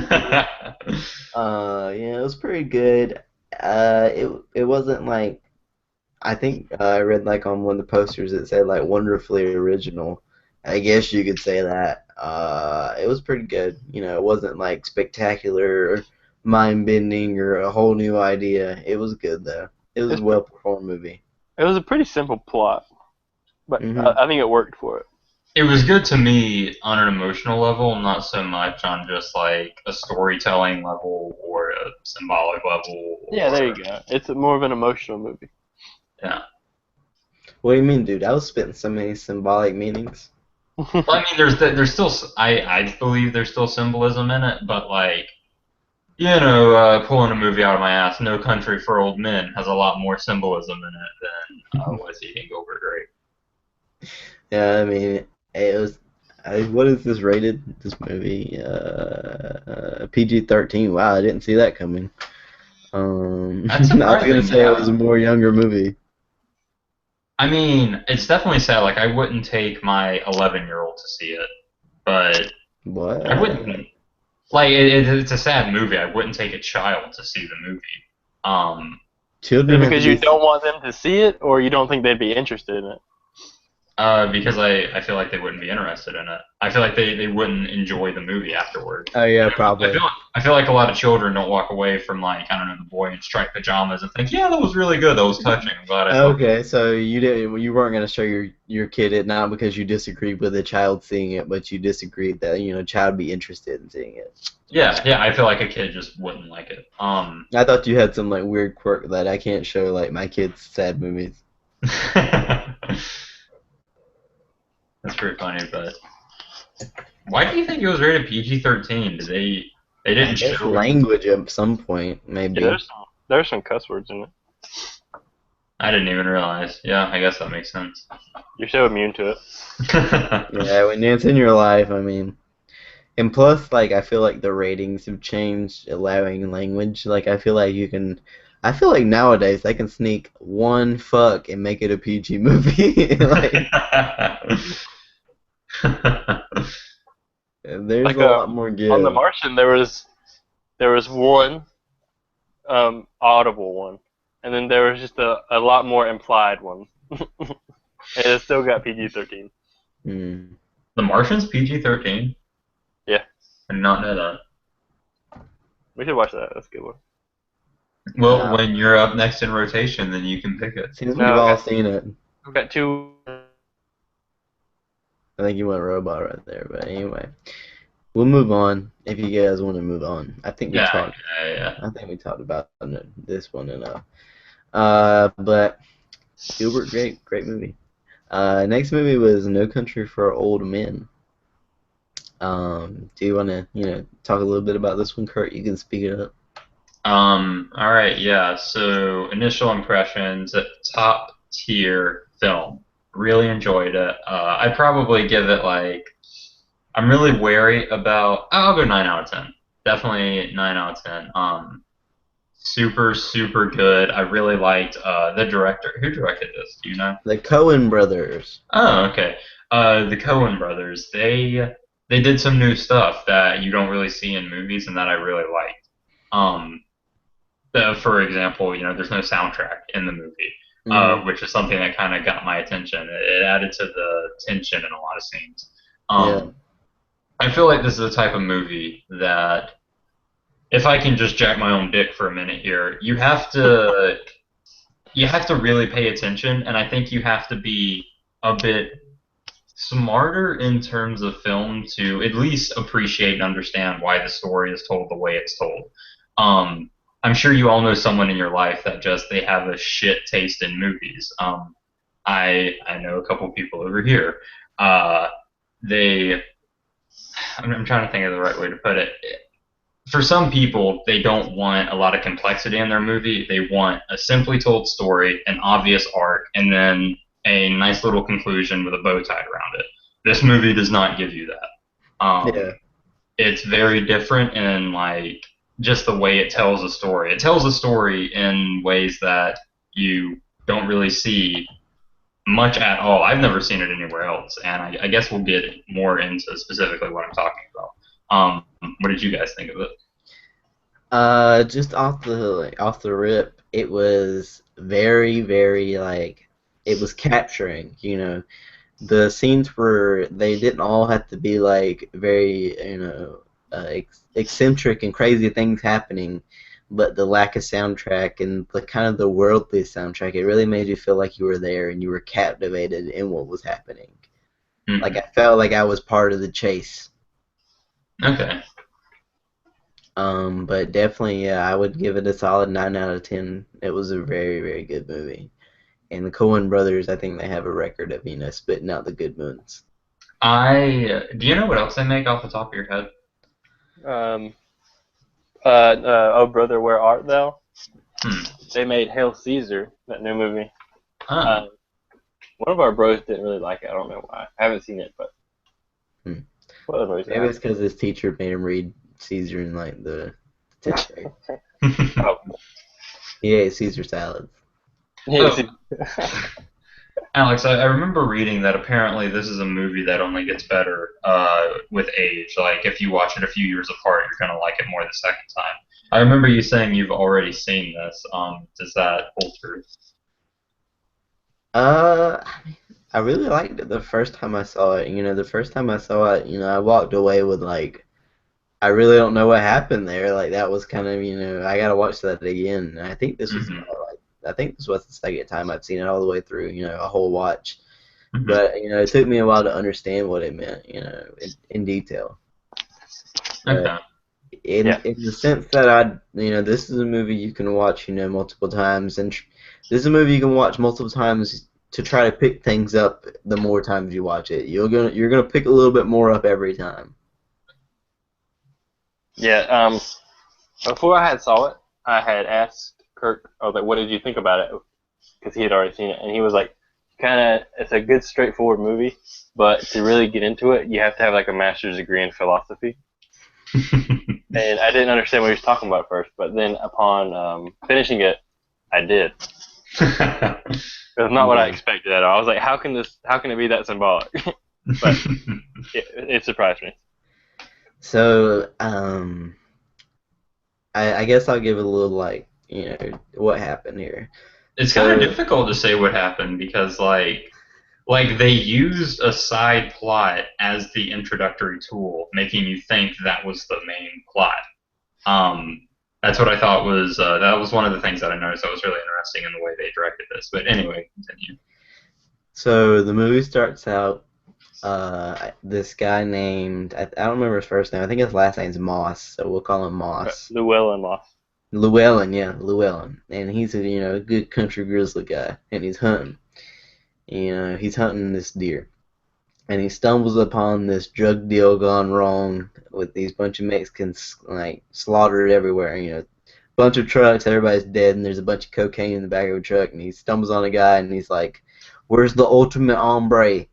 yeah, it was pretty good. It wasn't like I think I read like on one of the posters it said like wonderfully original. I guess you could say that. It was pretty good. It wasn't like spectacular or mind-bending or a whole new idea. It was good though. It was a well-performed movie. It was a pretty simple plot, but I think it worked for it. It was good to me on an emotional level, not so much on just like a storytelling level or a symbolic level. Yeah, there you go. It's more of an emotional movie. Yeah. What do you mean, dude? I was spitting so many symbolic meanings. Well, I mean, there's still, I believe there's still symbolism in it, but like, pulling a movie out of my ass, No Country for Old Men has a lot more symbolism in it than what's eating GIlbert Grape. Yeah, I mean, it was. What is this rated? This movie, PG-13. Wow, I didn't see that coming. I was gonna say it was a more younger movie. I mean, it's definitely sad. Like, I wouldn't take my 11-year-old to see it, but what? I wouldn't. Like, it's a sad movie. I wouldn't take a child to see the movie. Children because you don't want them to see it, or you don't think they'd be interested in it? Because I feel like they wouldn't be interested in it. I feel like they wouldn't enjoy the movie afterward. Oh You yeah, know, probably. I feel like a lot of children don't walk away from like I don't know the boy in striped pajamas and think, yeah, that was really good, that was touching. I'm glad I saw. Okay, so you weren't gonna show your kid it not because you disagreed with a child seeing it, but you disagreed that child be interested in seeing it. Yeah, yeah, I feel like a kid just wouldn't like it. I thought you had some like weird quirk that I can't show like my kids sad movies. That's pretty funny, but why do you think it was rated PG-13? They I didn't guess show it. language at some point Yeah, maybe. there's some cuss words in it. I didn't even realize. Yeah, I guess that makes sense. You're so immune to it. Yeah, when it's in your life, I mean, and plus like I feel like the ratings have changed, allowing language. Like I feel like nowadays they can sneak one fuck and make it a PG movie. Like there's Like a lot more on The give. Martian, there was one audible one, and then there was just a lot more implied one, and it still got PG-13. Hmm. The Martian's PG-13? Yeah, I did not know that. we should watch that. That's a good one. Well, Uh, when you're up next in rotation, then you can pick it. Seems we've No, all seen it. we got two. I think you went robot right there, but anyway, we'll move on if you guys want to move on. Yeah, yeah. I think we talked about this one enough. But Gilbert Grape, great movie. Next movie was No Country for Old Men. Do you want to, talk a little bit about this one, Kurt? You can speak it up. All right, yeah. So initial impressions, top tier film. Really enjoyed it. I'd probably give it like I'm really wary about. I'll go 9 out of 10. Definitely 9 out of 10. Super super good. I really liked the director. Who directed this? Do you know? The Coen Brothers. Oh, okay. The Coen brothers. They did some new stuff that you don't really see in movies, and that I really liked. Um, for example, there's no soundtrack in the movie, Hmm. which is something that kind of got my attention. It added to the tension in a lot of scenes. Yeah. Um, I feel like this is the type of movie that, if I can just jack my own dick for a minute here, you have to really pay attention, and I think you have to be a bit smarter in terms of film to at least appreciate and understand why the story is told the way it's told. Um, I'm sure you all know someone in your life that just they have a shit taste in movies. I know a couple people over here. They I'm trying to think of the right way to put it. For some people, they don't want a lot of complexity in their movie. They want a simply told story, an obvious arc, and then a nice little conclusion with a bow tied around it. This movie does not give you that. Yeah. It's very different in like just the way it tells a story. It tells a story in ways that you don't really see much at all. I've never seen it anywhere else, and I guess we'll get more into specifically what I'm talking about. What did you guys think of it? Just off the rip, it was very, very like it was capturing. The scenes were they didn't all have to be like very eccentric and crazy things happening, but the lack of soundtrack and the kind of the worldly soundtrack, it really made you feel like you were there and you were captivated in what was happening. Like Hmm. I felt like I was part of the chase. Okay. But definitely, yeah, I would give it a solid 9 out of 10. It was a very, very good movie. And the Coen brothers, I think they have a record of, spitting out the good ones. I do you know what else they make off the top of your head? Um, oh brother, where art thou? Hmm. They made Hail Caesar, that new movie. Oh. Uh, one of our bros didn't really like it. I don't know why. I haven't seen it, but Hmm. what other movies? Maybe it's because his teacher made him read Caesar in like the 10th grade. Oh, He ate Caesar salads. yeah, Oh, Alex, I remember reading that apparently this is a movie that only gets better with age. Like, if you watch it a few years apart, you're going to like it more the second time. I remember you saying you've already seen this. Does that hold true? Uh, I really liked it the first time I saw it. The first time I saw it, I walked away with like, I really don't know what happened there. Like that was kind of, I gotta watch that again. And I think this was Hmm. like, I think this was the second time I've seen it all the way through. A whole watch. Hmm. But it took me a while to understand what it meant. In detail. But Okay. Yeah. in the sense that this is a movie you can watch, multiple times, and this is a movie you can watch multiple times to try to pick things up. The more times you watch it, you're gonna pick a little bit more up every time. Yeah. Before I had saw it, I had asked Kirk, I was like, "What did you think about it?" Because he had already seen it, and he was like, "Kind of, it's a good, straightforward movie, but to really get into it, you have to have like a master's degree in philosophy." And I didn't understand what he was talking about at first, but then upon finishing it, I did. It was not what I Yeah. expected at all. I was like, how can it be that symbolic? But it surprised me. So, I guess I'll give it a little like, what happened here. It's kind of So, difficult to say what happened because like they used a side plot as the introductory tool, making you think that was the main plot. Um, that's what I thought was that was one of the things that I noticed that was really interesting in the way they directed this. But anyway, continue. so the movie starts out. This guy named I don't remember his first name. I think his last name's Moss, so we'll call him Moss. Llewellyn lost. Llewellyn, yeah, Llewellyn, and he's a a good country grizzly guy, and he's hunting. He's hunting this deer, and he stumbles upon this drug deal gone wrong with these bunch of Mexicans like slaughtered everywhere. Bunch of trucks, everybody's dead, and there's a bunch of cocaine in the back of a truck, and he stumbles on a guy, and he's like, "Where's the ultimate hombre?"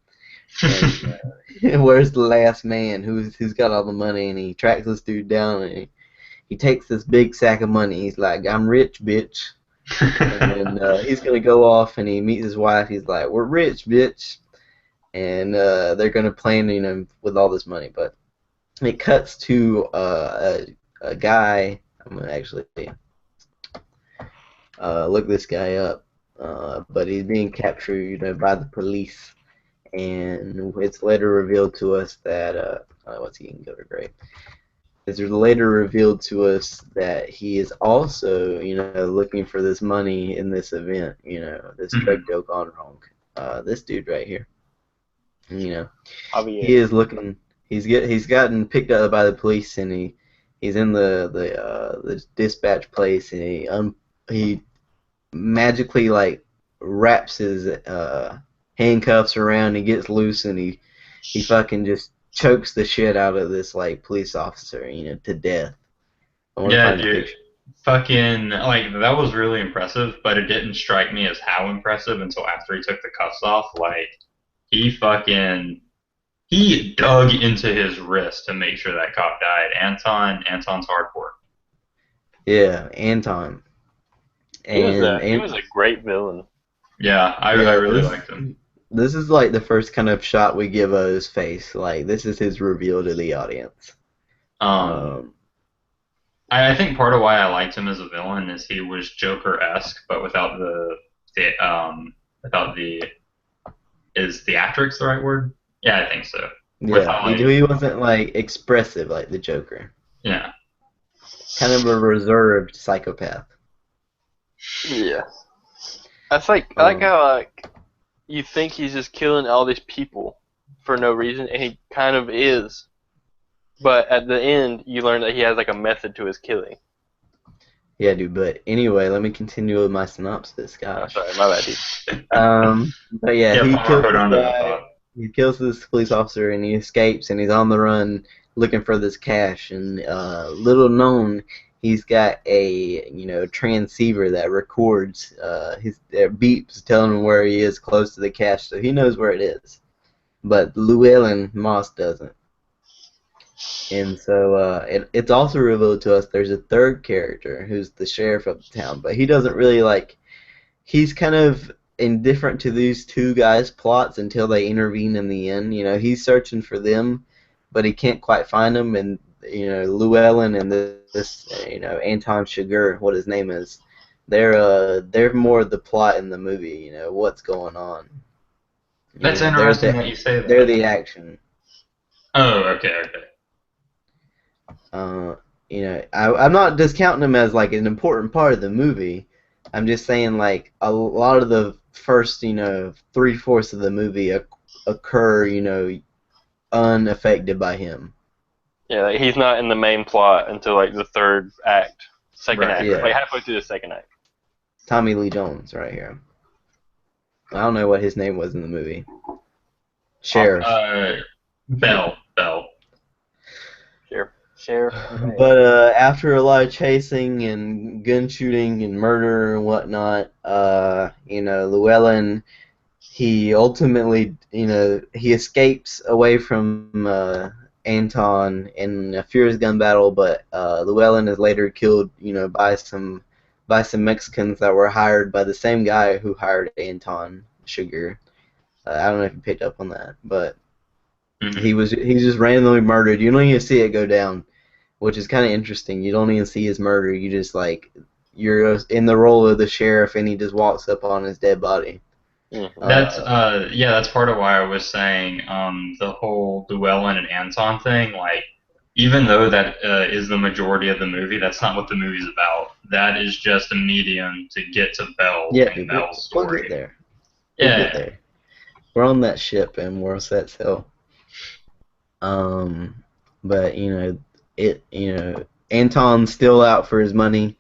And where's the last man who's got all the money? And he tracks this dude down, and he takes this big sack of money. He's like, "I'm rich, bitch." And then he's gonna go off, and he meets his wife. He's like, "We're rich, bitch," and they're gonna plan, with all this money. But it cuts to a guy. I'm gonna actually look this guy up, but he's being captured, by the police, and it's later revealed to us that what's he, GIlbert Grape? It's later revealed to us that he is also, looking for this money in this event, this drug Mhm. deal gone wrong. This dude right here, you know, Javier. he is looking. He's gotten picked up by the police, and he's in the dispatch place, and he magically like wraps his handcuffs around. He gets loose, and he fucking just chokes the shit out of this like police officer, to death. I want to Yeah, find a dude. picture. Fucking like that was really impressive, but it didn't strike me as how impressive until after he took the cuffs off. Like he fucking he dug into his wrist to make sure that cop died. Anton's hardcore. Yeah, Anton. And He was a great villain. Yeah, I yeah, really this liked him. this is like the first kind of shot we give of his face. Like this is his reveal to the audience. Um, Um, I think part of why I liked him as a villain is he was Joker-esque, but without the is theatrics the right word? Yeah, I think so. yeah, Without he wasn't like expressive like the Joker. yeah. Kind of a reserved psychopath. Yeah. I like Um, how you think he's just killing all these people for no reason, and he kind of is. But at the end, you learn that he has like a method to his killing. yeah, dude. But anyway, let me continue with my synopsis. Oh, Gosh. sorry, my bad, dude. But yeah, Yeah, he Palmer, kills hold this on to that guy. thought. He kills this police officer, and he escapes, and he's on the run looking for this cash. And little known, he's got a transceiver that records his beeps telling him where he is close to the cash, so he knows where it is. But Llewellyn Moss doesn't. And so it's also revealed to us there's a third character who's the sheriff of the town, but he doesn't really like. He's kind of indifferent to these two guys' plots until they intervene in the end. He's searching for them, but he can't quite find them. And Llewellyn and this Anton Chigurh, what his name is, they're more the plot in the movie. What's going on. That's They're interesting the that you say they're that. the action. Oh, okay, okay. Uh, I'm not discounting them as like an important part of the movie. I'm just saying like a lot of the first, 3/4 of the movie occur, unaffected by him. Yeah, like he's not in the main plot until like the third act, second Right, act, right. like Yeah, halfway through the second act. Tommy Lee Jones right here. I don't know what his name was in the movie. Sheriff. Bell. Sheriff May. But after a lot of chasing and gun shooting and murder and whatnot, Llewellyn, he ultimately, he escapes away from Anton in a furious gun battle, but Llewellyn is later killed, by some Mexicans that were hired by the same guy who hired Anton Sugar. I don't know if you picked up on that, but Hmm. he's just randomly murdered. You don't even see it go down, which is kind of interesting. You don't even see his murder. You just like you're in the role of the sheriff, and he just walks up on his dead body. Mm-hmm. That's Uh, yeah, that's part of why I was saying the whole Llewellyn and Anton thing. Like, even though that is the majority of the movie, that's not what the movie's about. That is just a medium to get to Bell yeah, and we'll, Bell's we'll get story. there. We'll get Yeah. there. We're on that ship, and we're set sail. Um, but Anton's still out for his money.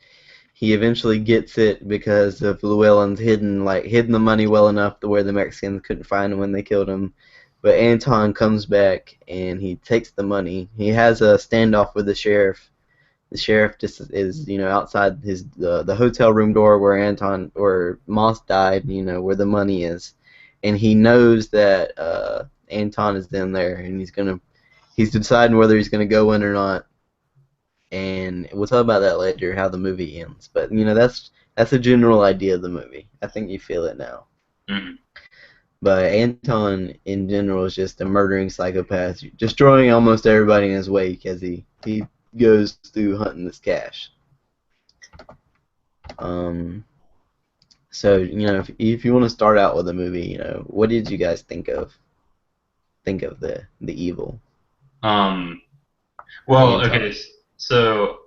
He eventually gets it because of Llewellyn's hidden the money well enough to where the Mexicans couldn't find him when they killed him. But Anton comes back and he takes the money. He has a standoff with the sheriff. The sheriff just is, outside the hotel room door where Moss died, where the money is, and he knows that Anton is in there, and he's deciding whether he's gonna go in or not. And we'll talk about that later, how the movie ends. But that's a general idea of the movie. I think you feel it now. Mhm. But Anton, in general, is just a murdering psychopath, destroying almost everybody in his wake as he goes through hunting this cash. Um, so if you want to start out with the movie, what did you guys think of the evil? Um. Well, okay. Anton. So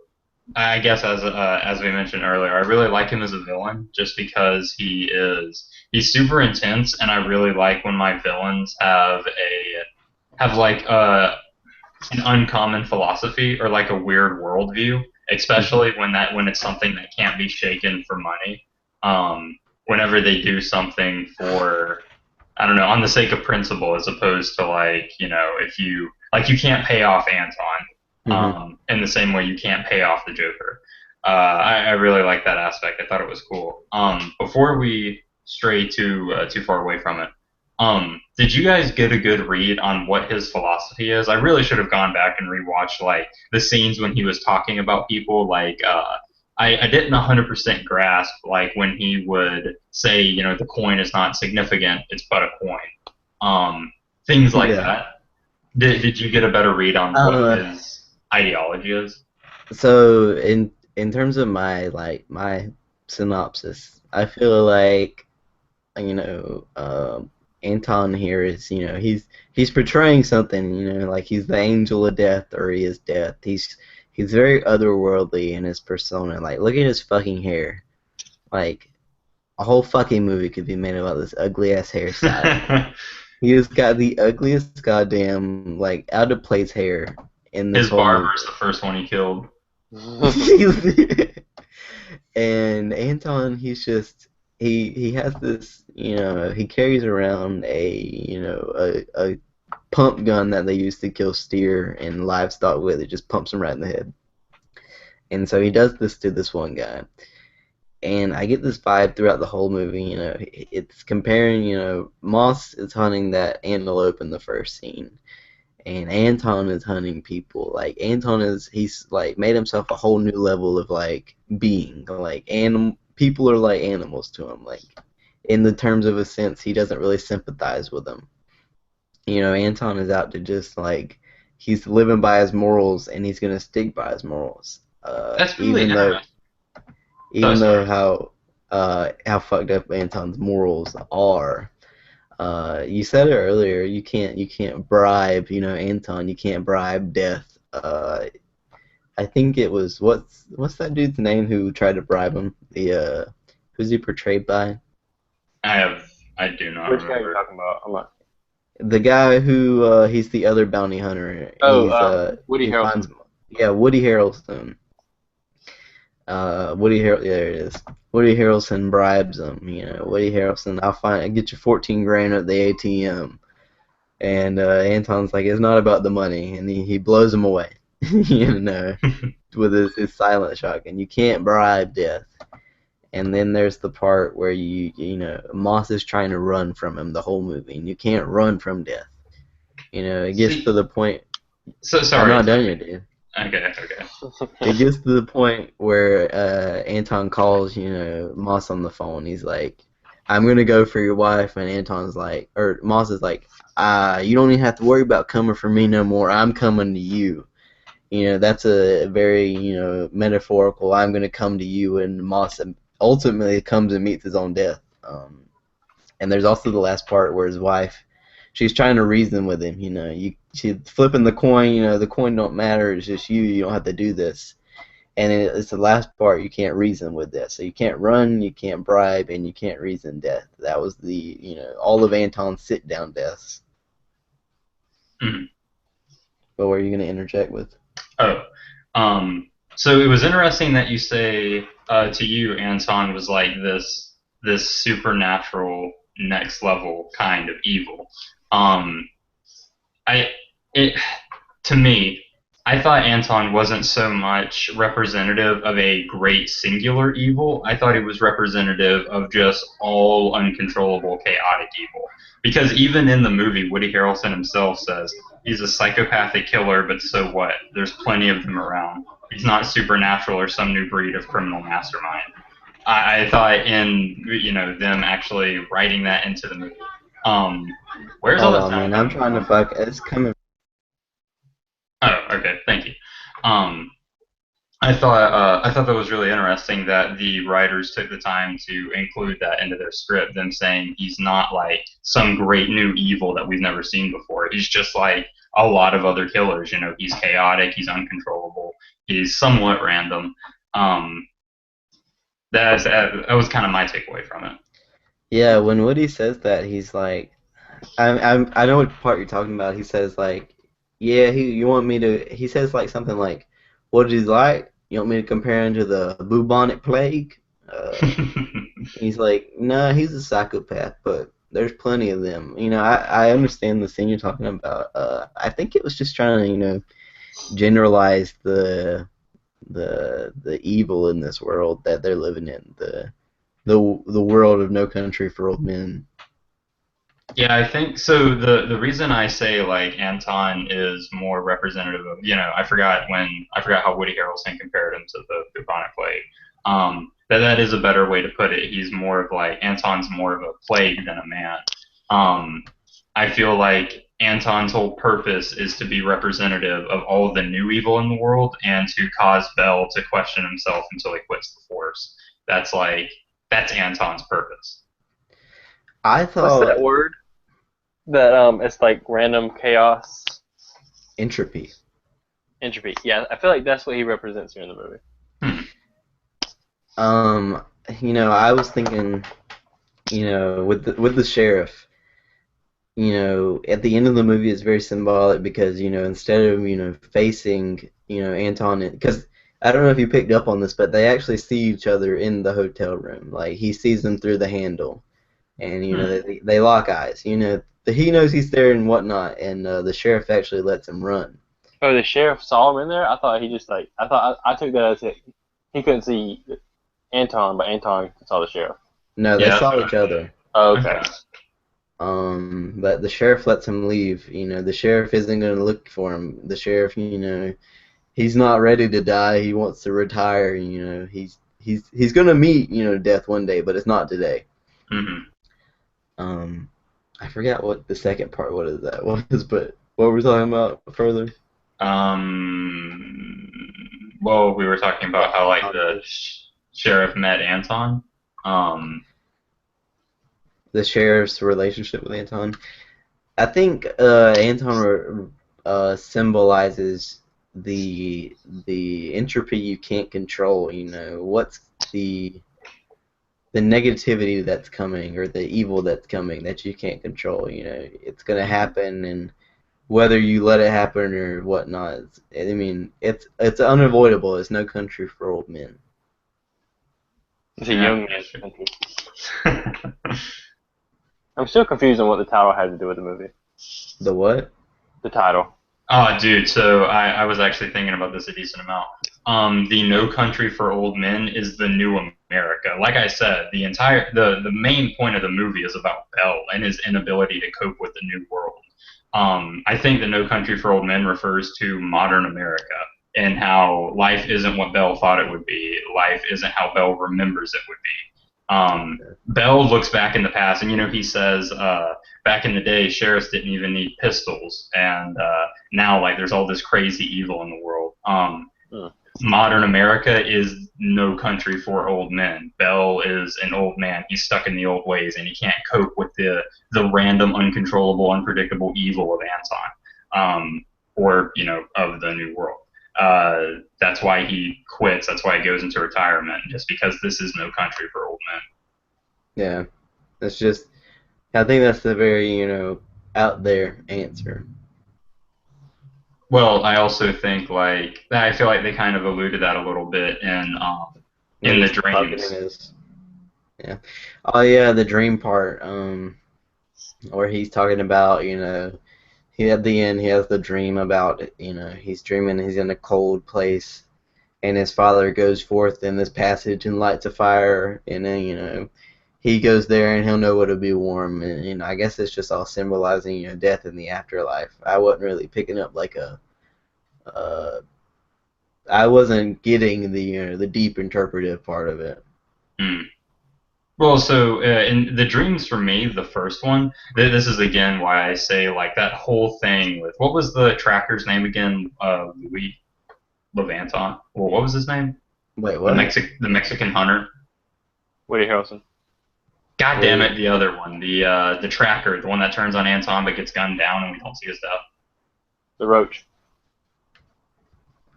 I guess as we mentioned earlier, I really like him as a villain just because he's super intense, and I really like when my villains have like an uncommon philosophy or like a weird worldview, especially when it's something that can't be shaken for money. Um, Whenever they do something for, I don't know, on the sake of principle, as opposed to like, if you can't pay off Anton, Hmm. in the same way you can't pay off the Joker. I really like that aspect. I thought it was cool. Before we stray too far away from it, did you guys get a good read on what his philosophy is? I really should have gone back and rewatched like the scenes when he was talking about people. Like, I didn't 100% grasp like when he would say, the coin is not significant; it's but a coin. Things like Yeah. that. Did you get a better read on what Uh, his ideology is? so in terms of my synopsis, I feel like you know, Anton here is, he's portraying something, like he's the angel of death or he is death. He's very otherworldly in his persona. Like, look at his fucking hair. Like, a whole fucking movie could be made about this ugly ass hairstyle. He has got the ugliest goddamn like out of place hair in this His whole barber's movie. the first one he killed. And Anton, he has this, he carries around a pump gun that they use to kill steer and livestock with. It just pumps them right in the head. And so he does this to this one guy. And I get this vibe throughout the whole movie. It's comparing. Moss is hunting that antelope in the first scene, and Anton is hunting people. Like he's like made himself a whole new level of like being. Like people are like animals to him. Like in the terms of a sense, he doesn't really sympathize with them. Anton is out to just like he's living by his morals and he's gonna stick by his morals. That's really Even though interesting. Oh, even sorry. though how fucked up Anton's morals are. You said it earlier. You can't bribe. Anton. You can't bribe death. I think it was what's that dude's name who tried to bribe him? Who's he portrayed by? I do not Which guy are you remember. talking about? I'm not. The guy who he's the other bounty hunter. Oh, Woody He Harrelson. finds Woody Harrelson. There it is. Woody Harrelson bribes him. Woody Harrelson, I'll get you 14 grand at the ATM. And Anton's like, it's not about the money, and he blows him away. you know, with his silent shotgun. You can't bribe death. And then there's the part where Moss is trying to run from him the whole movie, and you can't run from death. It gets to See, the point. so I'm sorry. not done yet, dude. Okay. It gets to the point where Anton calls, Moss on the phone. He's like, "I'm gonna go for your wife," and Moss is like, "You don't even have to worry about coming for me no more. I'm coming to you." That's a very metaphorical. I'm gonna come to you, and Moss ultimately comes and meets his own death. And there's also the last part where his wife, she's trying to reason with him. She's flipping the coin. The coin don't matter. It's just you. You don't have to do this. And it's the last part. You can't reason with this. So you can't run. You can't bribe, and you can't reason death. That was all of Anton's sit down deaths. Mhm. But what are you gonna interject with? Oh, so it was interesting that you say to you, Anton was like this supernatural next level kind of evil. Um, I it to me, I thought Anton wasn't so much representative of a great singular evil. I thought he was representative of just all uncontrollable, chaotic evil. Because even in the movie, Woody Harrelson himself says he's a psychopathic killer, but so what? There's plenty of them around. He's not supernatural or some new breed of criminal mastermind. I thought in them actually writing that into the movie. Um, where's all Hold that on, sound man. I'm coming trying to from? fuck. It's coming. Oh, okay, thank you. Um, I thought that was really interesting that the writers took the time to include that into their script, them saying he's not like some great new evil that we've never seen before. He's just like a lot of other killers. He's chaotic, he's uncontrollable, he's somewhat random. Um, that was kind of my takeaway from it. Yeah, when Woody says that, he's like, I know what part you're talking about. He says like, yeah, you want me to? He says like something like, what is he like? You want me to compare him to the bubonic plague? He's like, no, he's a psychopath, but there's plenty of them. I understand the scene you're talking about. I think it was just trying to generalize the evil in this world that they're living in. The world of No Country for Old Men. Yeah, I think so. The reason I say like Anton is more representative of I forgot how Woody Harrelson compared him to the bubonic plague. That is a better way to put it. He's more of like Anton's more of a plague than a man. Um, I feel like Anton's whole purpose is to be representative of all the new evil in the world and to cause Bell to question himself until he quits the force. That's that's Anton's purpose. I What's that thought word? That it's like random chaos, entropy. entropy. Yeah, I feel like that's what he represents here in the movie. Hmm. Um, I was thinking, with the sheriff, at the end of the movie it's very symbolic because, instead of, facing, Anton, because I don't know if you picked up on this, but they actually see each other in the hotel room. Like he sees them through the handle, and Hmm. they lock eyes. He knows he's there and whatnot, and the sheriff actually lets him run. Oh, the sheriff saw him in there. I thought he just like I took that as he couldn't see Anton, but Anton saw the sheriff. No, they Yeah, that's saw what I each thought. other. Oh, okay. Okay. But the sheriff lets him leave. The sheriff isn't going to look for him. The sheriff, he's not ready to die. He wants to retire. He's going to meet, death one day, but it's not today. Hmm. Um, I forgot what the second part. What is that? Was but what were we talking about further? Um, well, we were talking about how like the sheriff met Anton. Um, the sheriff's relationship with Anton. I think Anton symbolizes the entropy you can't control. You know, what's the the negativity that's coming or the evil that's coming that you can't control. You know, it's gonna happen, and whether you let it happen or whatnot, I mean, it's unavoidable. It's no country for old men. It's a Yeah, young that's man's country. true. I'm still confused on what the title had to do with the movie. The what? The title. Oh, dude, so I was actually thinking about this a decent amount. The No Country for Old Men is the new America. Like I said, the main point of the movie is about Bell and his inability to cope with the new world. I think the No Country for Old Men refers to modern America and how life isn't what Bell thought it would be. Life isn't how Bell remembers it would be. Bell looks back in the past, and he says, back in the day, sheriffs didn't even need pistols, and now like there's all this crazy evil in the world. Hmm. Modern America is no country for old men. Bell is an old man. He's stuck in the old ways, and he can't cope with the random, uncontrollable, unpredictable evil of Anton, or of the new world. That's why he quits. That's why he goes into retirement, just because this is no country for old men. Yeah, it's just. I think that's the very out there answer. Well, I also think like I feel like they kind of alluded that a little bit When in the he's talking in dreams. his yeah. Oh yeah, the dream part. Where he's talking about he at the end he has the dream about he's dreaming he's in a cold place and his father goes forth in this passage and lights a fire and then he goes there and he'll know what it'll be warm and I guess it's just all symbolizing death in the afterlife. I wasn't really picking up like a uh, I wasn't getting the deep interpretive part of it. Hmm. Well, so in the dreams for me, the first one, this is again why I say like that whole thing with what was the tracker's name again? Louis Levanton. Well, what was his name? Wait, The what? Mexican hunter. Woody Harrelson. God damn Wait, it, the other one, the tracker, the one that turns on Anton but gets gunned down and we don't see his death. The Roach.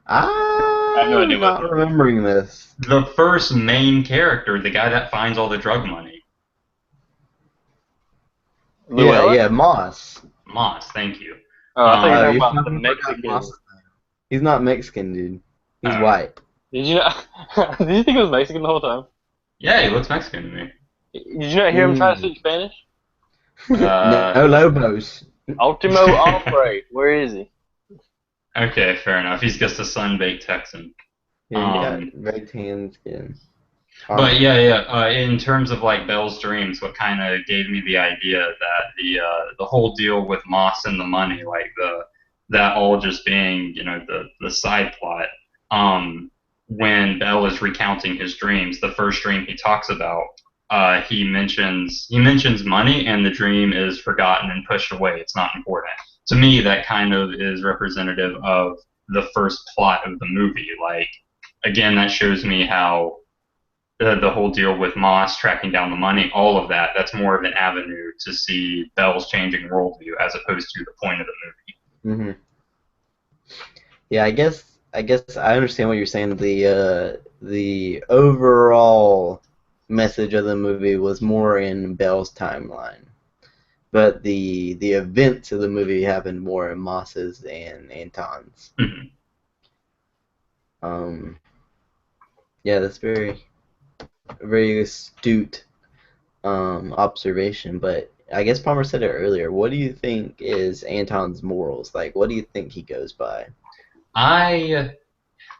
I have no idea I'm what not the remembering this. The first main character, the guy that finds all the drug money. Yeah, Llewellyn? yeah, Moss. Moss, thank you. Oh, I thought you were Oh, talking you about the fucking forgot Mexican. Moss. He's not Mexican, dude. He's Oh, white. Did you not? Did you think it was Mexican the whole time? yeah, he looks Mexican to me. Did you not hear him try to Mm. speak Spanish? No Lobos. Ultimo Hombre. Where is he? Okay, fair enough. He's just a sun-baked Texan. Yeah, he got Um, very tan skin. but Caramel. yeah, yeah. In terms of like Bell's dreams, what kind of gave me the idea that the whole deal with Moss and the money, like that all just being the side plot. When Bell is recounting his dreams, the first dream he talks about, he mentions money, and the dream is forgotten and pushed away. It's not important. To me, that kind of is representative of the first plot of the movie. Like again, that shows me how the whole deal with Moss tracking down the money, all of that, that's more of an avenue to see Bell's changing worldview as opposed to the point of the movie. Hmm. Yeah, I guess I understand what you're saying. The overall message of the movie was more in Bell's timeline, but the events of the movie happened more in Moss's and Anton's. Mhm. Um, yeah, that's very astute observation. But I guess Palmer said it earlier. What do you think is Anton's morals? Like, what do you think he goes by? I,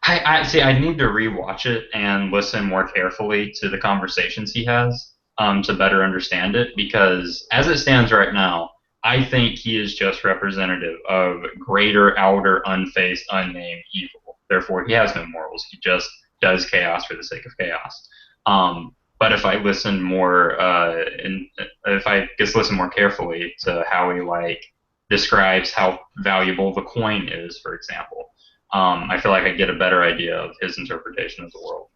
I see. I need to rewatch it and listen more carefully to the conversations he has to better understand it. Because as it stands right now, I think he is just representative of greater, outer, unfaced, unnamed evil. Therefore, he has no morals. He just does chaos for the sake of chaos. But if I listen more, and if I just listen more carefully to how he like describes how valuable the coin is, for example, I feel like I get a better idea of his interpretation of the world.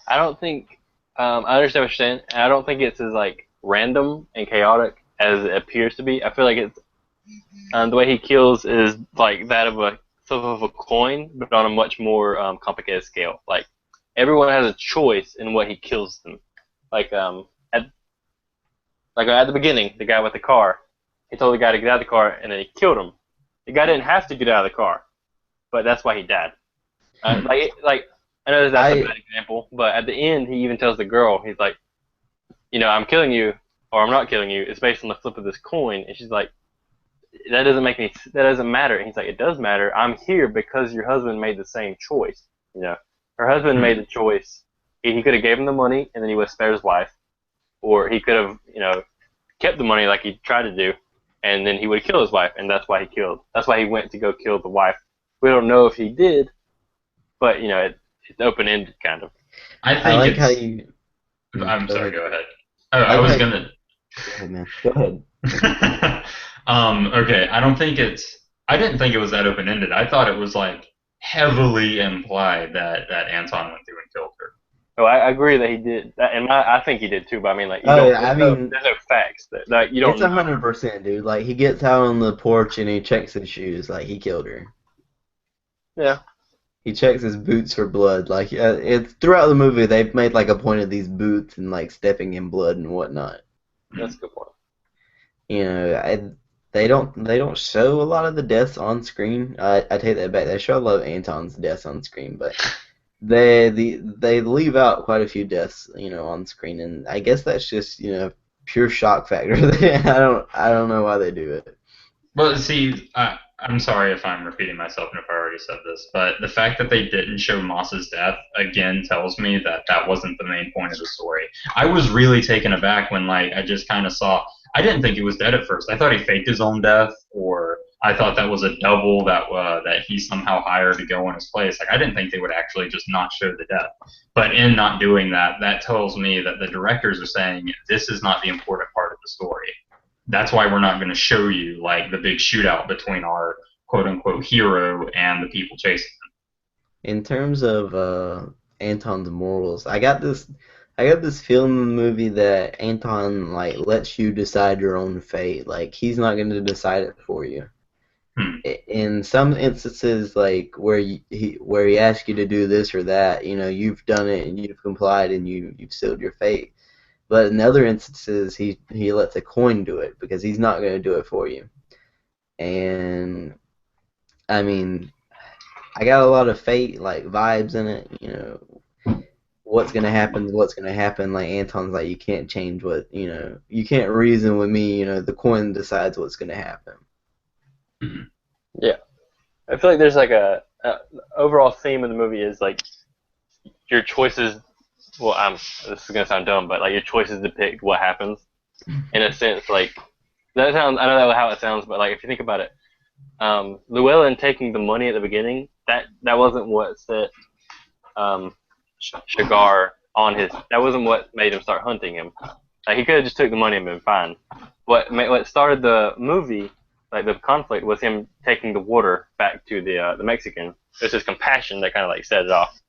I don't think. I understand what you're saying. And I don't think it's as like random and chaotic as it appears to be. I feel like it's the way he kills is like that of a flip of a coin, but on a much more complicated scale. Like everyone has a choice in what he kills them. Like at at the beginning, the guy with the car, he told the guy to get out of the car, and then he killed him. The guy didn't have to get out of the car, but that's why he died. Like I know that's a I bad example, but at the end, he even tells the girl, he's like, I'm killing you, or I'm not killing you. It's based on the flip of this coin, and she's like, that doesn't matter. And he's like, it does matter. I'm here because your husband made the same choice. Her husband made the choice. He could have gave him the money, and then he would have spared his wife, or he could have, kept the money like he tried to do, and then he would have killed his wife, and that's why he killed. That's why he went to go kill the wife. We don't know if he did, but it's open ended kind of. I I think like how it's. you. I'm Go sorry. ahead. Go ahead. Oh, I I like was how you. gonna. Go ahead, man. Go ahead. Okay, I don't think it's. I didn't think it was that open ended. I thought it was like heavily implied that Anton went through and killed her. Oh, I agree that he did, and I think he did too. But I mean, like you Oh don't. yeah, I mean, There's no facts that you it's don't know. 100%, dude. Like he gets out on the porch and he checks his shoes, like he killed her. Yeah, He checks his boots for blood. Like it's throughout the movie, they've made like a point of these boots and like stepping in blood and whatnot. that's a good point. You know, they don't show a lot of the deaths on screen. I take that back. They show a lot of Anton's deaths on screen, but they leave out quite a few deaths, on screen, and I guess that's just pure shock factor. I don't know why they do it. Well, see, I'm sorry if I'm repeating myself and if I already said this, but the fact that they didn't show Moss's death again tells me that that wasn't the main point of the story. I was really taken aback when, like, I just kind of saw. I didn't think he was dead at first. I thought he faked his own death, or I thought that was a double that he somehow hired to go in his place. Like, I didn't think they would actually just not show the death. But in not doing that, that tells me that the directors are saying this is not the important part of the story. That's why we're not going to show you like the big shootout between our quote unquote hero and the people chasing In terms of Anton's morals, I got this feeling in the movie that Anton like lets you decide your own fate. Like he's not going to decide it for you. him. In some instances, like where he asks you to do this or that, you've done it and you've complied and you've sealed your fate. But in other instances, he lets a coin do it because he's not going to do it for you. And I mean, I got a lot of fate like vibes in it. What's gonna happen? What's gonna happen? Like Anton's like, you can't change you can't reason with me. The coin decides what's gonna happen. Hmm. Yeah, I feel like there's like a overall theme of the movie is like your choices. Well, this is gonna sound dumb, but like your choices depict what happens in a sense. Like that sounds. I don't know how it sounds, but like if you think about it, Llewellyn taking the money at the beginning, that wasn't what set Shigar on his. That wasn't what made him start hunting him. Like he could have just took the money and been fine. What started the movie, like the conflict, was him taking the water back to the Mexican. It was his compassion that kind of like set it off.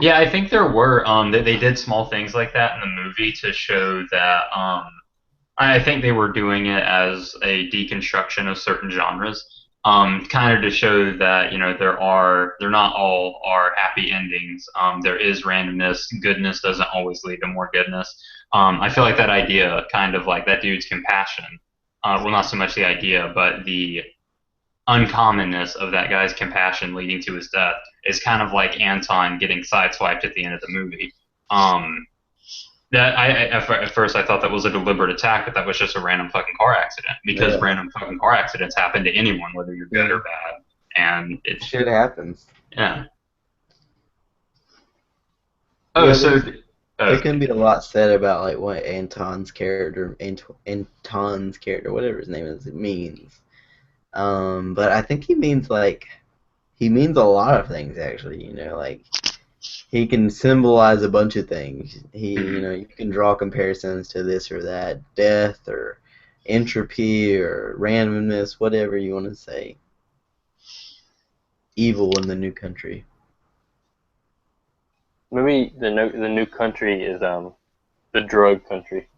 Yeah, I think there were they did small things like that in the movie to show that I think they were doing it as a deconstruction of certain genres, kind of to show that they're not all are happy endings. There is randomness. Goodness doesn't always lead to more goodness. I feel like that idea, kind of like that dude's compassion. Well, not so much the idea, but the uncommonness of that guy's compassion leading to his death is kind of like Anton getting sideswiped at the end of the movie. That at first I thought that was a deliberate attack, but that was just a random fucking car accident because Yeah. random fucking car accidents happen to anyone, whether you're good or bad, and it's Shit happens. yeah. Oh, Yeah, so there can be a lot said about like what Anton's character, whatever his name is, it means. But I think he means a lot of things actually. Like he can symbolize a bunch of things. You can draw comparisons to this or that, death or entropy or randomness, whatever you want to say. Evil in the new country. Maybe the new country is the drug country.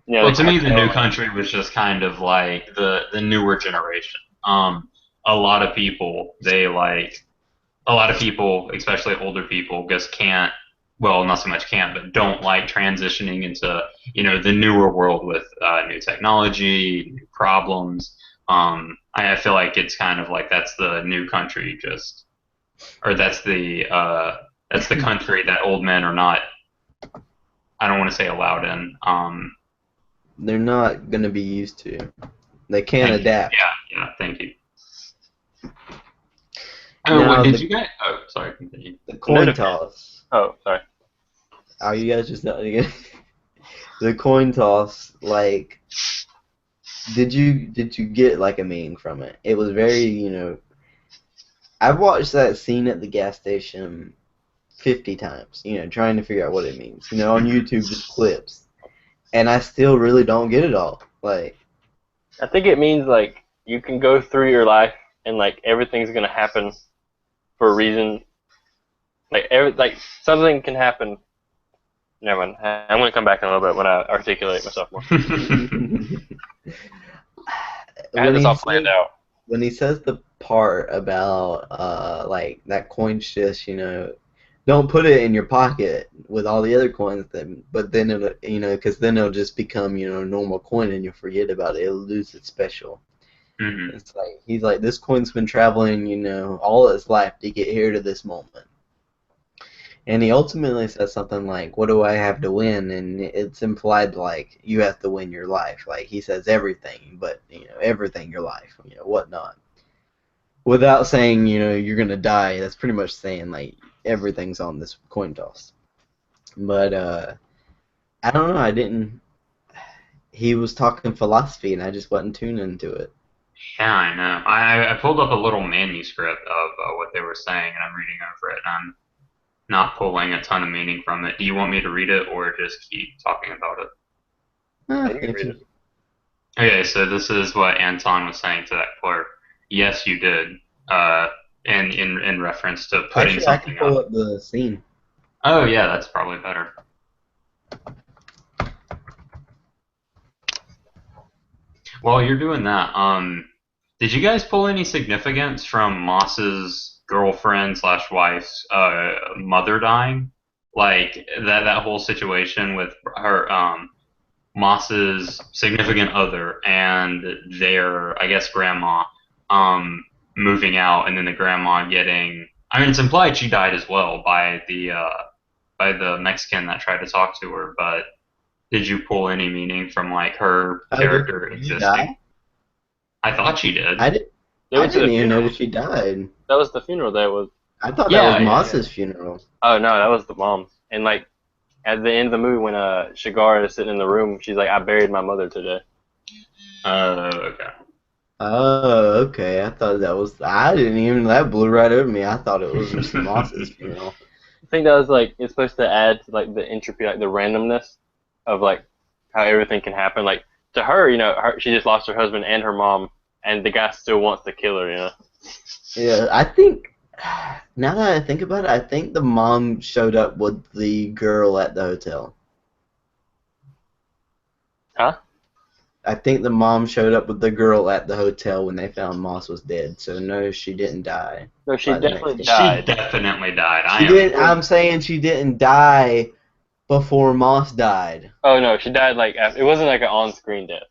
Yeah, Well, the to me, the new cartel. country was just kind of like the newer generation. A lot of people they like a lot of people, especially older people, just can't. Well, not so much can't, but don't like transitioning into the newer world with new technology, new problems. I feel like it's kind of like that's the new country, just or that's the country that old men are not. I don't want to say allowed in. They're not gonna be used to. They can't Thank you. adapt. Yeah, thank you. Oh, what Now did you guys? Oh, sorry, continue. the No coin defense. toss. Oh, sorry. Are you guys just not again? The coin toss, like, did you get like a meaning from it? It was very, I've watched that scene at the gas station 50 times, trying to figure out what it means. On YouTube, just clips. And I still really don't get it all. Like, I think it means like you can go through your life and like everything's gonna happen for a reason. Like something can happen. Never mind. I'm gonna come back in a little bit when I articulate myself more. I had when this he all planned says, out. when he says the part about like that coin shish, don't put it in your pocket with all the other coins. But then it'll, because then it'll just become a normal coin and you'll forget about it. It'll lose its special. Hmm. It's like he's like, this coin's been traveling, all its life to get here to this moment. And he ultimately says something like, "What do I have to win?" And it's implied like you have to win your life. Like he says everything, but everything your life, whatnot. Without saying you're gonna die. That's pretty much saying like everything's on this coin toss. But I don't know. I didn't. He was talking philosophy, and I just wasn't tuning into it. Yeah, I know. I pulled up a little manuscript of what they were saying, and I'm reading over it, and I'm not pulling a ton of meaning from it. Do you want me to read it or just keep talking about it? You can If read you, it. Okay, so this is what Anton was saying to that clerk. Yes, you did. Uh, in reference to putting actually, I can something pull up. up the scene. Oh yeah, that's probably better. While you're doing that, did you guys pull any significance from Moss's girlfriend slash wife's mother dying? Like that whole situation with her Moss's significant other and their, I guess, grandma um, moving out, and then the grandma getting. I mean, it's implied she died as well by the Mexican that tried to talk to her. But did you pull any meaning from like her Oh, character did she existing? die? I thought she did. I did. They I went to the didn't even know funeral. that she died. That was the funeral that was. I thought that was Yeah, yeah, yeah. Moss's funeral. Oh no, that was the mom. And like at the end of the movie, when Shigar is sitting in the room, she's like, "I buried my mother today." Okay. Oh, okay. I thought that was. I didn't even. That blew right over me. I thought it was just Moss's funeral. I think that was like it's supposed to add to like the entropy, like the randomness of like how everything can happen. Like to her, she just lost her husband and her mom, and the guy still wants to kill her. Yeah, I think. Now that I think about it, I think the mom showed up with the girl at the hotel. Huh? I think the mom showed up with the girl at the hotel when they found Moss was dead. So no, she didn't die No, she by the next definitely day. She died. definitely died. I She am. didn't. I'm saying she didn't die before Moss died. Oh no, she died like after, it wasn't like an on-screen death,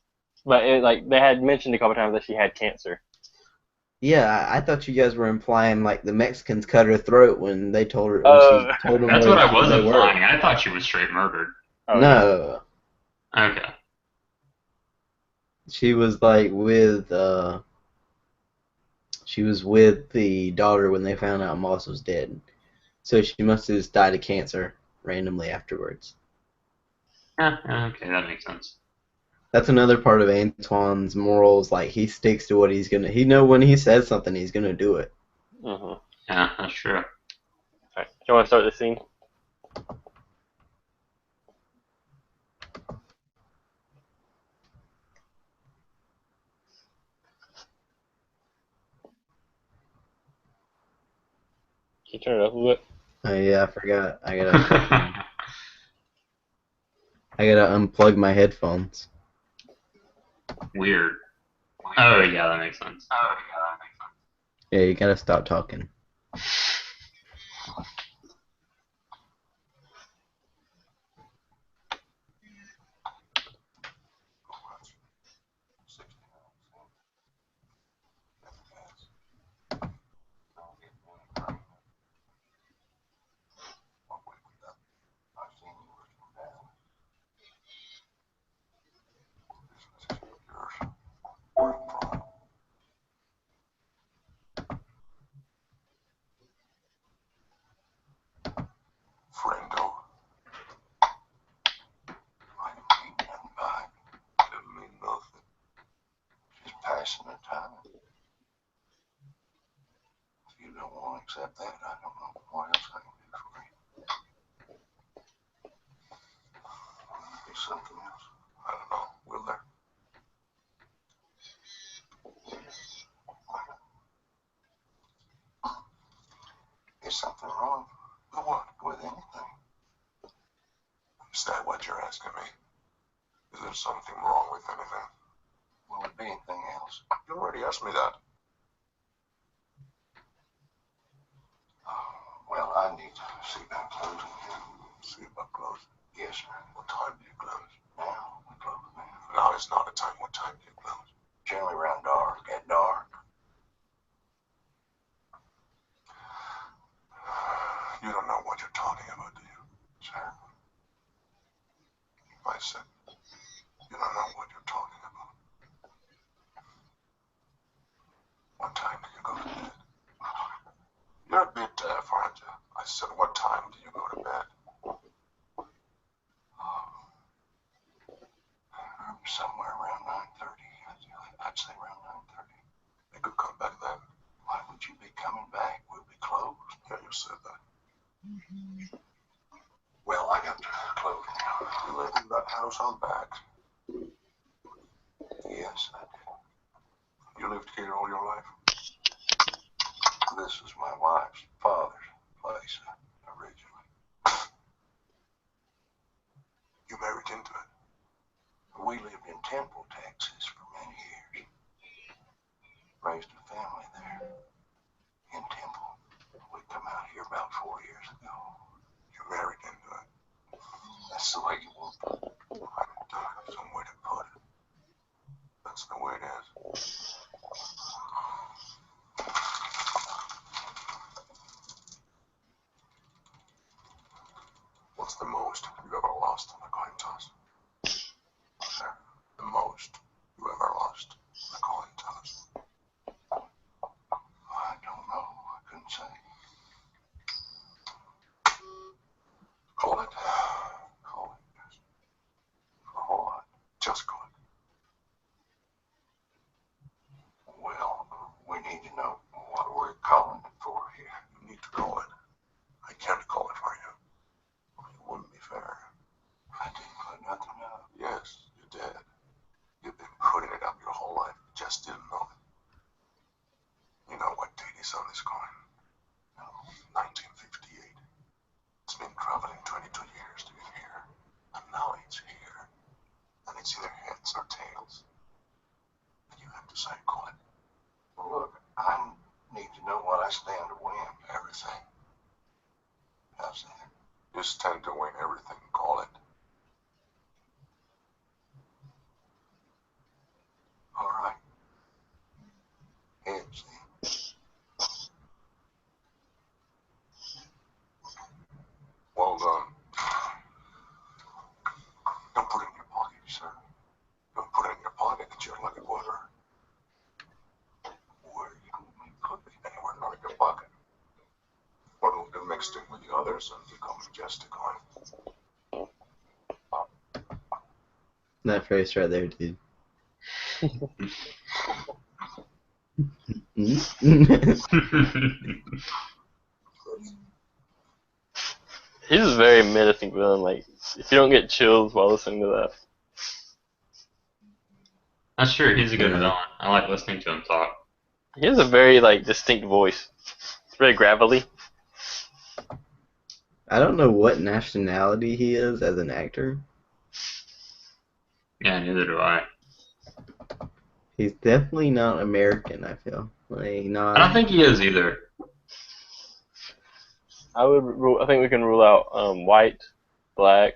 but it like they had mentioned a couple times that she had cancer. Yeah, I thought you guys were implying like the Mexicans cut her throat when they told her when she Uh, told them That's where what I was they were. implying. I thought she was straight murdered. oh no. No, Okay. she was like with she was with the daughter when they found out Moss was dead. So she must have just died of cancer randomly afterwards. Yeah, okay, that makes sense. That's another part of Antoine's morals. Like he sticks to what he's gonna. He know when he says something, he's gonna do it. Mm-hmm. Yeah, that's true. Alright, do you want to start the scene? Can you turn it up a little bit? Oh yeah, I forgot. I gotta. I gotta unplug my headphones. Weird. Oh yeah, that makes sense. Yeah, you gotta stop talking. Friendo. I didn't mean nothing by it. Didn't mean nothing. Just passing the time. If you don't want to accept that, I don't know what else I can do for you. Maybe something else. I don't know. Will there? Is something wrong? With what? With anything? Is that what you're asking me? Is there something wrong with anything? Will it be anything else? You already asked me that. Well, I need to see about closing here. See about closing? Yes, sir. What time do you close? Now. We close now. Now is not a time. What time do you close? Generally around dark. At dark. You don't know what you're talking about, do you? Sir. I said, you don't know what you're talking about. What time do you go to bed? You're a bit deaf, aren't you? I said, what time do you go to bed? Somewhere around 9:30. I'd say around 9:30. You could come back then. Why would you be coming back? We'll be closed. Yeah, you said that. Well, I got to close now. You live in that house on back? Yes, I do. You lived here all your life? This is my wife's father's place, originally. You married into it? We lived in Temple, Texas for many years. Raised a family there in Temple. We come out here about 4 years ago. You married into it? That's the way you want it. I don't know some way to put it. That's the way it is. What's the most you've ever lost on a coin toss? Sir, the most you ever lost on a coin toss? I don't know. I couldn't say. Call it. Call it. For what? Just call it. Well, we need to know what we're calling it for here. You need to call it. I can't call it for you. It wouldn't be fair. I didn't put nothing up. Yes, you did. You've been putting it up your whole life. You just didn't know it. You know what date is on this coin? No, 1958. It's been traveling 22 years to get here. And now it's here. And it's either heads or tails. And you have to say, call it. Well, look, I need to know what I stand to win. Everything. How's that? You stand to win everything. Call it. All right. Heads then. Well done. Don't put it in your pocket, sir. Don't put it in your pocket. It's your lucky water. Where you can put it? Anywhere, not in your pocket. What will be mixed in with the others and become just a coin. That face right there, dude. He's a very menacing villain. Like, if you don't get chills while listening to that. That's true. He's a good Yeah. villain. I like listening to him talk. He has a very, like, distinct voice. It's very gravelly. I don't know what nationality he is as an actor. Yeah, neither do I. He's definitely not American, I feel. Like, I don't not. think he is either. I think we can rule out white, black.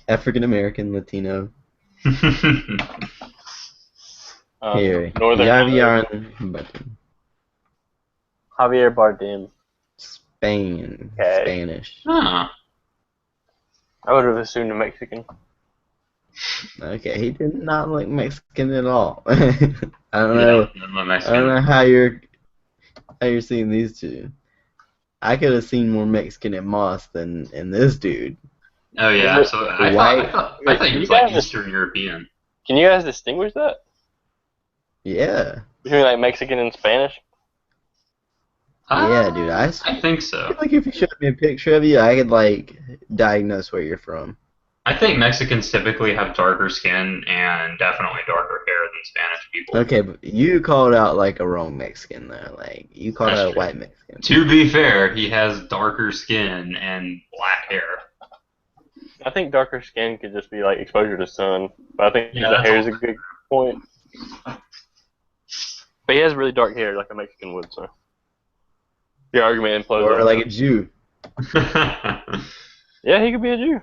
African American, Latino. Here. Northern Javier Bardem. Javier Bardem. Spain. Okay. Spanish. Huh. I would have assumed a Mexican. Okay, he did not look Mexican at all. I don't Yeah, know. I'm a I don't Mexican. know how you're seeing these two. I could have seen more Mexican in Moss than in this dude. Oh yeah, Is it absolutely. white? I thought he Can you was like guys Eastern European. can you guys distinguish that Yeah. between like Mexican and Spanish? Yeah, dude. I think feel so. like if you showed me a picture of you, I could like diagnose where you're from. I think Mexicans typically have darker skin and definitely darker hair than Spanish people. Okay, but you called out like a wrong Mexican though. Like you called That's out a true. white Mexican. To be fair, he has darker skin and black hair. I think darker skin could just be like exposure to sun, but I think Yeah, the that's hair all. is a good point. But he has really dark hair like a Mexican would, so your argument implodes. Or on like that. a Jew. Yeah, he could be a Jew.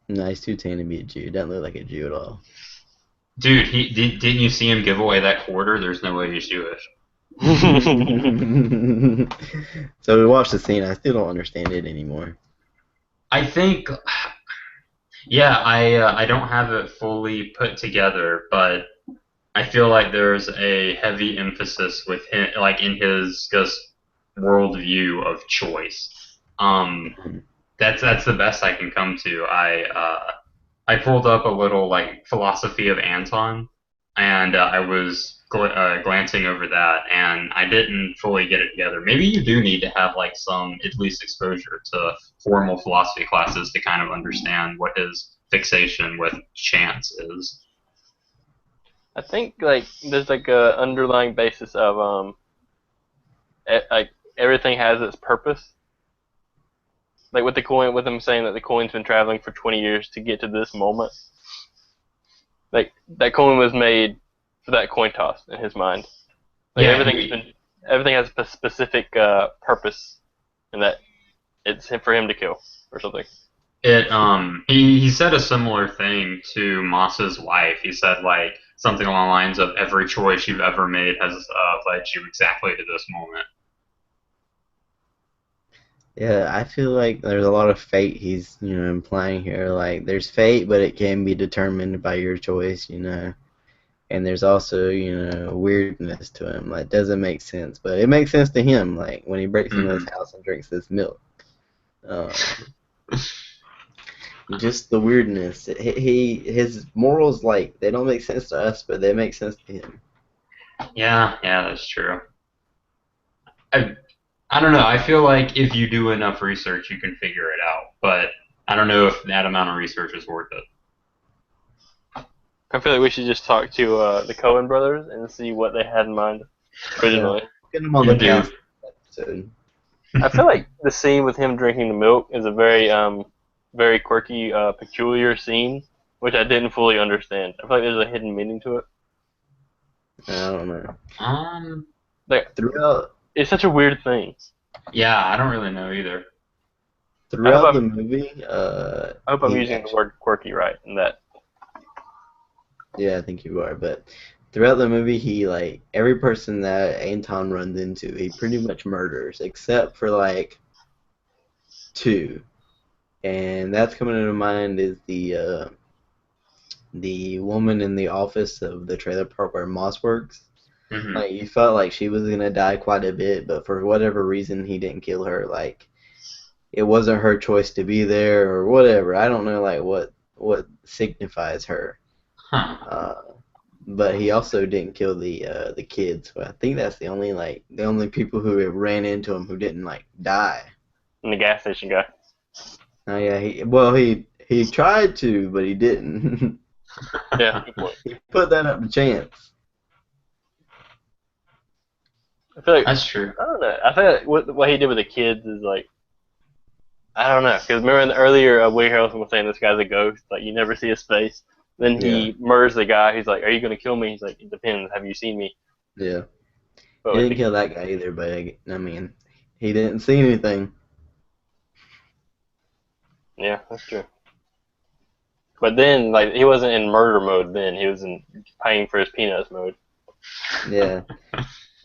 No, he's too tan to be a Jew. Doesn't look like a Jew at all. Dude, didn't you see him give away that quarter? There's no way he's Jewish. So we watched the scene. I still don't understand it anymore. I think, yeah, I don't have it fully put together, but I feel like there's a heavy emphasis with him, like in his just worldview of choice. That's the best I can come to. I pulled up a little like philosophy of Anton, and I was glancing over that, and I didn't fully get it together. Maybe you do need to have like some at least exposure to formal philosophy classes to kind of understand what his fixation with chance is. I think like there's like a underlying basis of like everything has its purpose. Like with the coin, with him saying that the coin's been traveling for 20 years to get to this moment. Like that coin was made for that coin toss in his mind. Like Yeah, everything has a specific purpose, and that it's for him to kill or something. He said a similar thing to Moss's wife. He said like something along the lines of every choice you've ever made has led you exactly to this moment. Yeah, I feel like there's a lot of fate he's, implying here. Like, there's fate, but it can be determined by your choice, And there's also, weirdness to him. Like, doesn't make sense, but it makes sense to him. Like, when he breaks into his house and drinks this milk. Just the weirdness. His morals, like, they don't make sense to us, but they make sense to him. Yeah, that's true. I don't know. I feel like if you do enough research, you can figure it out. But I don't know if that amount of research is worth it. I feel like we should just talk to the Coen brothers and see what they had in mind originally. Get him on the cast episode. I feel like the scene with him drinking the milk is a very, very quirky, peculiar scene, which I didn't fully understand. I feel like there's a hidden meaning to it. I don't know. Like, Throughout. it's such a weird thing. Yeah, I don't really know either. Throughout the movie, I hope I'm using the word quirky right in that. Yeah, I think you are, but throughout the movie, he, like, every person that Anton runs into, he pretty much murders, except for, like, 2. And that's coming to mind is the woman in the office of the trailer park where Moss works. Mm-hmm. Like, you felt like she was gonna die quite a bit, but for whatever reason, he didn't kill her. Like, it wasn't her choice to be there or whatever. I don't know, like, what signifies her. Huh. But he also didn't kill the kids. So I think that's the only people who ran into him who didn't, like, die. And the gas station guy. Oh yeah, he tried to, but he didn't. Yeah, good point. He put that up to chance. I feel like That's true. I don't know. I feel like what he did with the kids is like I don't know, because remember in the earlier Woody Harrelson was saying this guy's a ghost, like you never see his face. Then Yeah, he murders the guy. He's like, "Are you gonna kill me?" He's like, "It depends. Have you seen me?" yeah. But He with didn't the kill that guy either, but I mean, he didn't see anything. yeah, that's true. But then, like, he wasn't in murder mode. Then he was in paying for his peanuts mode. Yeah,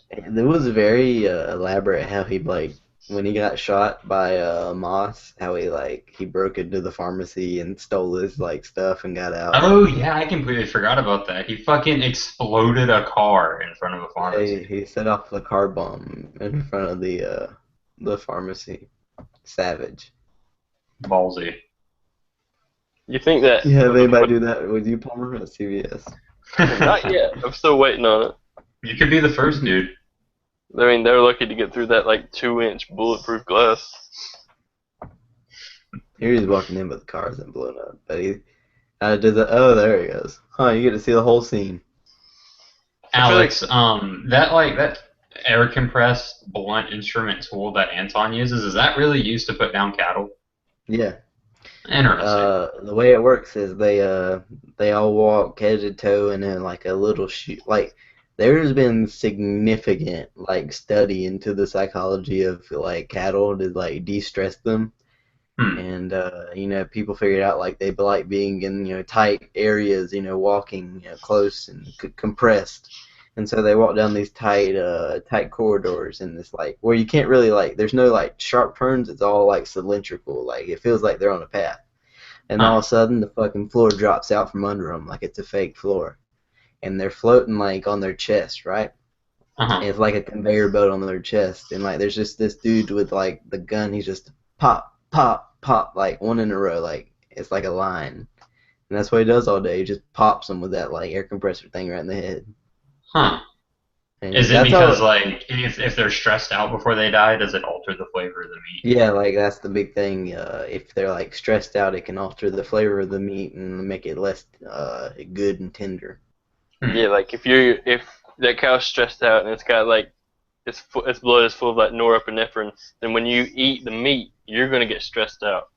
it was very elaborate how he like when he got shot by Moss, how he broke into the pharmacy and stole his like stuff and got out. Oh yeah, I completely forgot about that. He fucking exploded a car in front of a Yeah, pharmacy. he set off the car bomb in front of the pharmacy. Savage. You think that? You have anybody do that with you, Palmer, at CVS? Not yet. I'm still waiting on it. You could be the first dude. I mean, they're lucky to get through that like 2-inch bulletproof glass. Here he's walking in, but the car isn't blown up. But he does that. Oh, there he goes. Huh? You get to see the whole scene. I feel like Alex, that air compressed blunt instrument tool that Anton uses, is that really used to put down cattle? Yeah. Interesting. The way it works is they all walk head to toe and then like a little shoot. Like there's been significant like study into the psychology of like cattle to like de-stress them. Hmm. And people figured out like they like being in tight areas, walking close and compressed, and so they walk down these tight corridors in this like where you can't really like there's no like sharp turns. It's all like cylindrical, like it feels like they're on a path, and all Huh. of a sudden the fucking floor drops out from under them like it's a fake floor, and they're floating like on their chest, right? Uh-huh. And it's like a conveyor belt on their chest, and like there's just this dude with like the gun. He's just pop, pop, pop, like one in a row, like it's like a line, and that's what he does all day. He just pops them with that like air compressor thing right in the head, Huh. and Is it that's because how. like if they're stressed out before they die, does it alter the flavor of the meat? Yeah, like that's the big thing. If they're like stressed out, it can alter the flavor of the meat and make it less good and tender. Hmm. yeah, like if that cow's stressed out and it's got like its blood is full of like norepinephrine, then when you eat the meat, you're gonna get stressed out.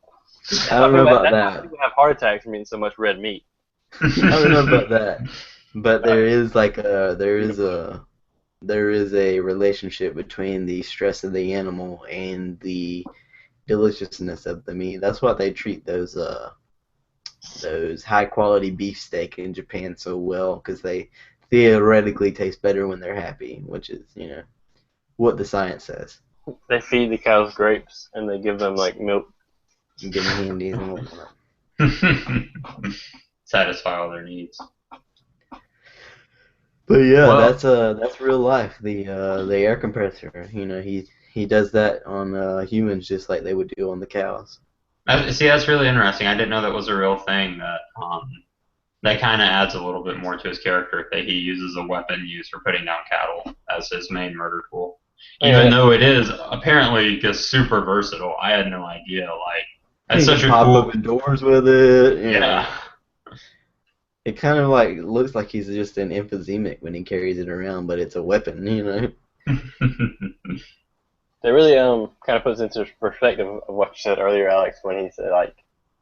I don't know about That's why that. people have heart attacks from eating so much red meat. I don't know about that, but there is a relationship between the stress of the animal and the deliciousness of the meat. That's why they treat those high quality beefsteak in Japan so well, because they theoretically taste better when they're happy, which is what the science says. They feed the cows grapes and they give them like milk. And give them handies and whatnot. Satisfy all their needs. But yeah, Well, that's real life. The air compressor, he does that on humans just like they would do on the cows. see, that's really interesting. I didn't know that was a real thing. That kind of adds a little bit more to his character that he uses a weapon used for putting down cattle as his main murder tool. Even Anyway, though it is apparently just super versatile, I had no idea. Like that's He such can a pop cool. open doors with it. Yeah. It kind of like looks like he's just an emphysemic when he carries it around, but it's a weapon. they really kind of puts into perspective of what you said earlier, Alex, when he said like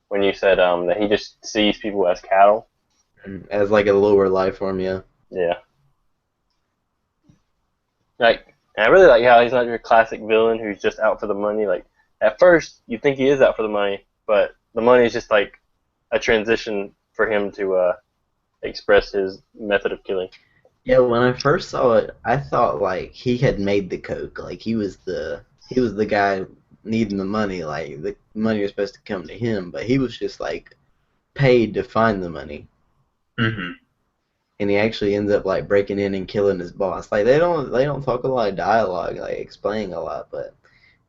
when you said that he just sees people as cattle. As like a lower life form, yeah. Yeah. Like, and I really like how he's not your classic villain who's just out for the money. Like, at first, you think he is out for the money, but the money is just like a transition for him to express his method of killing. Yeah, when I first saw it, I thought like he had made the coke, like he was the guy needing the money, like the money was supposed to come to him, but he was just like paid to find the money. Hmm. And he actually ends up like breaking in and killing his boss. Like they don't talk a lot of dialogue, like explaining a lot, but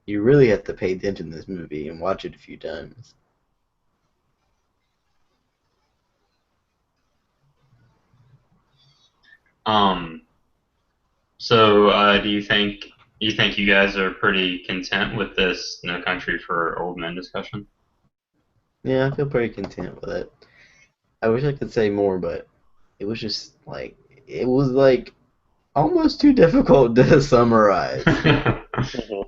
you really have to pay attention to this movie and watch it a few times. Um. So, do you think you guys are pretty content with this No Country for Old Men discussion? Yeah, I feel pretty content with it. I wish I could say more, but it was just like it was like almost too difficult to summarize. Mhm.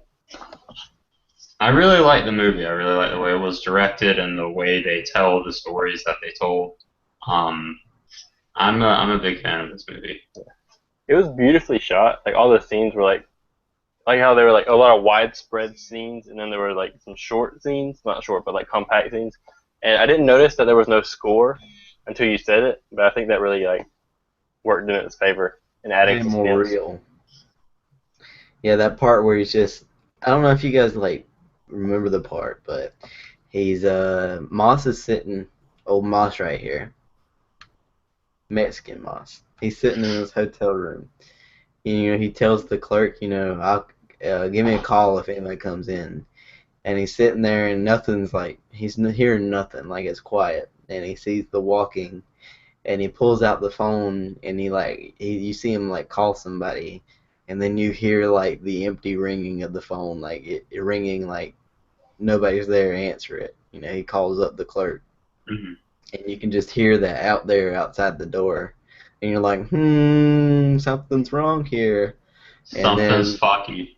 I really like the movie. I really like the way it was directed and the way they tell the stories that they told. Um, I'm a big fan of this movie. It was beautifully shot. Like all the scenes were like how there were like a lot of widespread scenes, and then there were like some short scenes, not short, but like compact scenes. And I didn't notice that there was no score until you said it, but I think that really like worked in its favor in adding Made it more suspense. real. Yeah, that part where he's just, I don't know if you guys like remember the part, but he's Moss is sitting, old Moss right here, Mexican Moss. He's sitting in his hotel room. You know, he tells the clerk, you know, I'll give me a call if anybody comes in. And he's sitting there and nothing's like, he's hearing nothing, like it's quiet. And he sees the walking, and he pulls out the phone, and you see him like call somebody, and then you hear like the empty ringing of the phone, like it ringing, like nobody's there to answer it. You know, he calls up the clerk, Hmm. and you can just hear that out there outside the door, and you're like, something's wrong here. And Something's then fucky.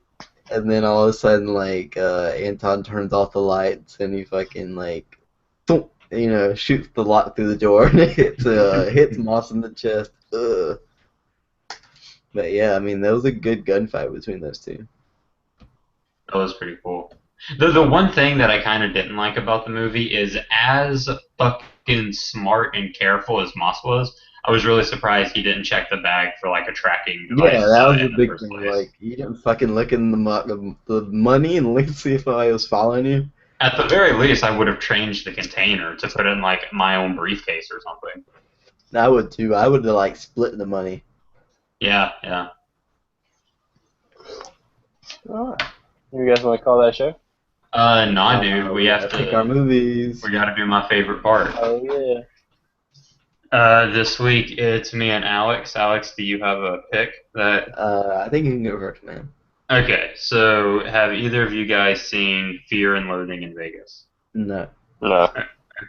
all of a sudden, like Anton turns off the lights, and he fucking like, thump, you know, shoots the lock through the door, and it hits Moss in the chest. Ugh. But yeah, I mean, that was a good gunfight between those two. That was pretty cool. The one thing that I kind of didn't like about the movie is as fucking smart and careful as Moss was, I was really surprised he didn't check the bag for like a tracking Yeah, device that was in a the big first thing. place. Like, you didn't fucking look in the money and look see if I was following you. At the very least, I would have changed the container to put in like my own briefcase or something. I would too. I would have like split the money. Yeah, yeah. All right. You guys want to call that a show? Nah, dude, we We have gotta pick our movies. we gotta do my favorite part. Oh yeah. This week it's me and Alex. Alex, do you have a pick that? I think you can go first, man. Okay, so have either of you guys seen Fear and Loathing in Vegas? No. No.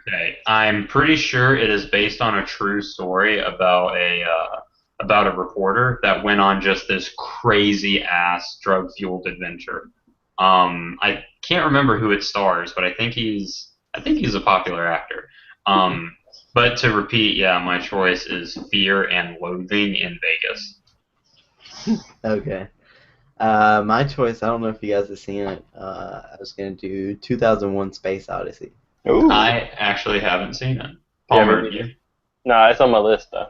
Okay, I'm pretty sure it is based on a true story about a reporter that went on just this crazy ass drug fueled adventure. I can't remember who it stars, but I think he's a popular actor. But to repeat, yeah, my choice is Fear and Loathing in Vegas. Okay. My choice, I don't know if you guys have seen it. I was going to do 2001 Space Odyssey. Ooh. I actually haven't seen it. Yeah, Palmer, me you? No, it's on my list though.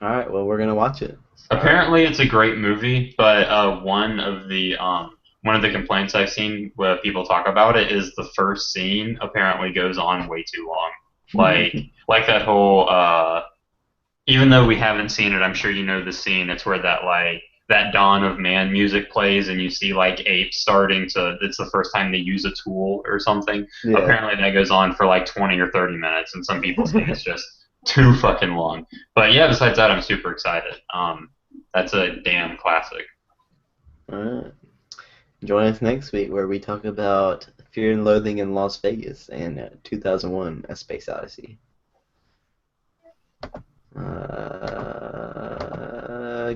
Alright, well, we're going to watch it. Apparently, it's a great movie, but one of the complaints I've seen where people talk about it is the first scene apparently goes on way too long. Like that whole even though we haven't seen it, I'm sure you know the scene. It's where that Dawn of Man music plays, and you see like apes starting to. It's the first time they use a tool or something. Yeah. Apparently, that goes on for like 20 or 30 minutes, and some people think it's just too fucking long. But yeah, besides that, I'm super excited. That's a damn classic. Alright. Join us next week where we talk about Fear and Loathing in Las Vegas and 2001 A Space Odyssey.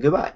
Goodbye.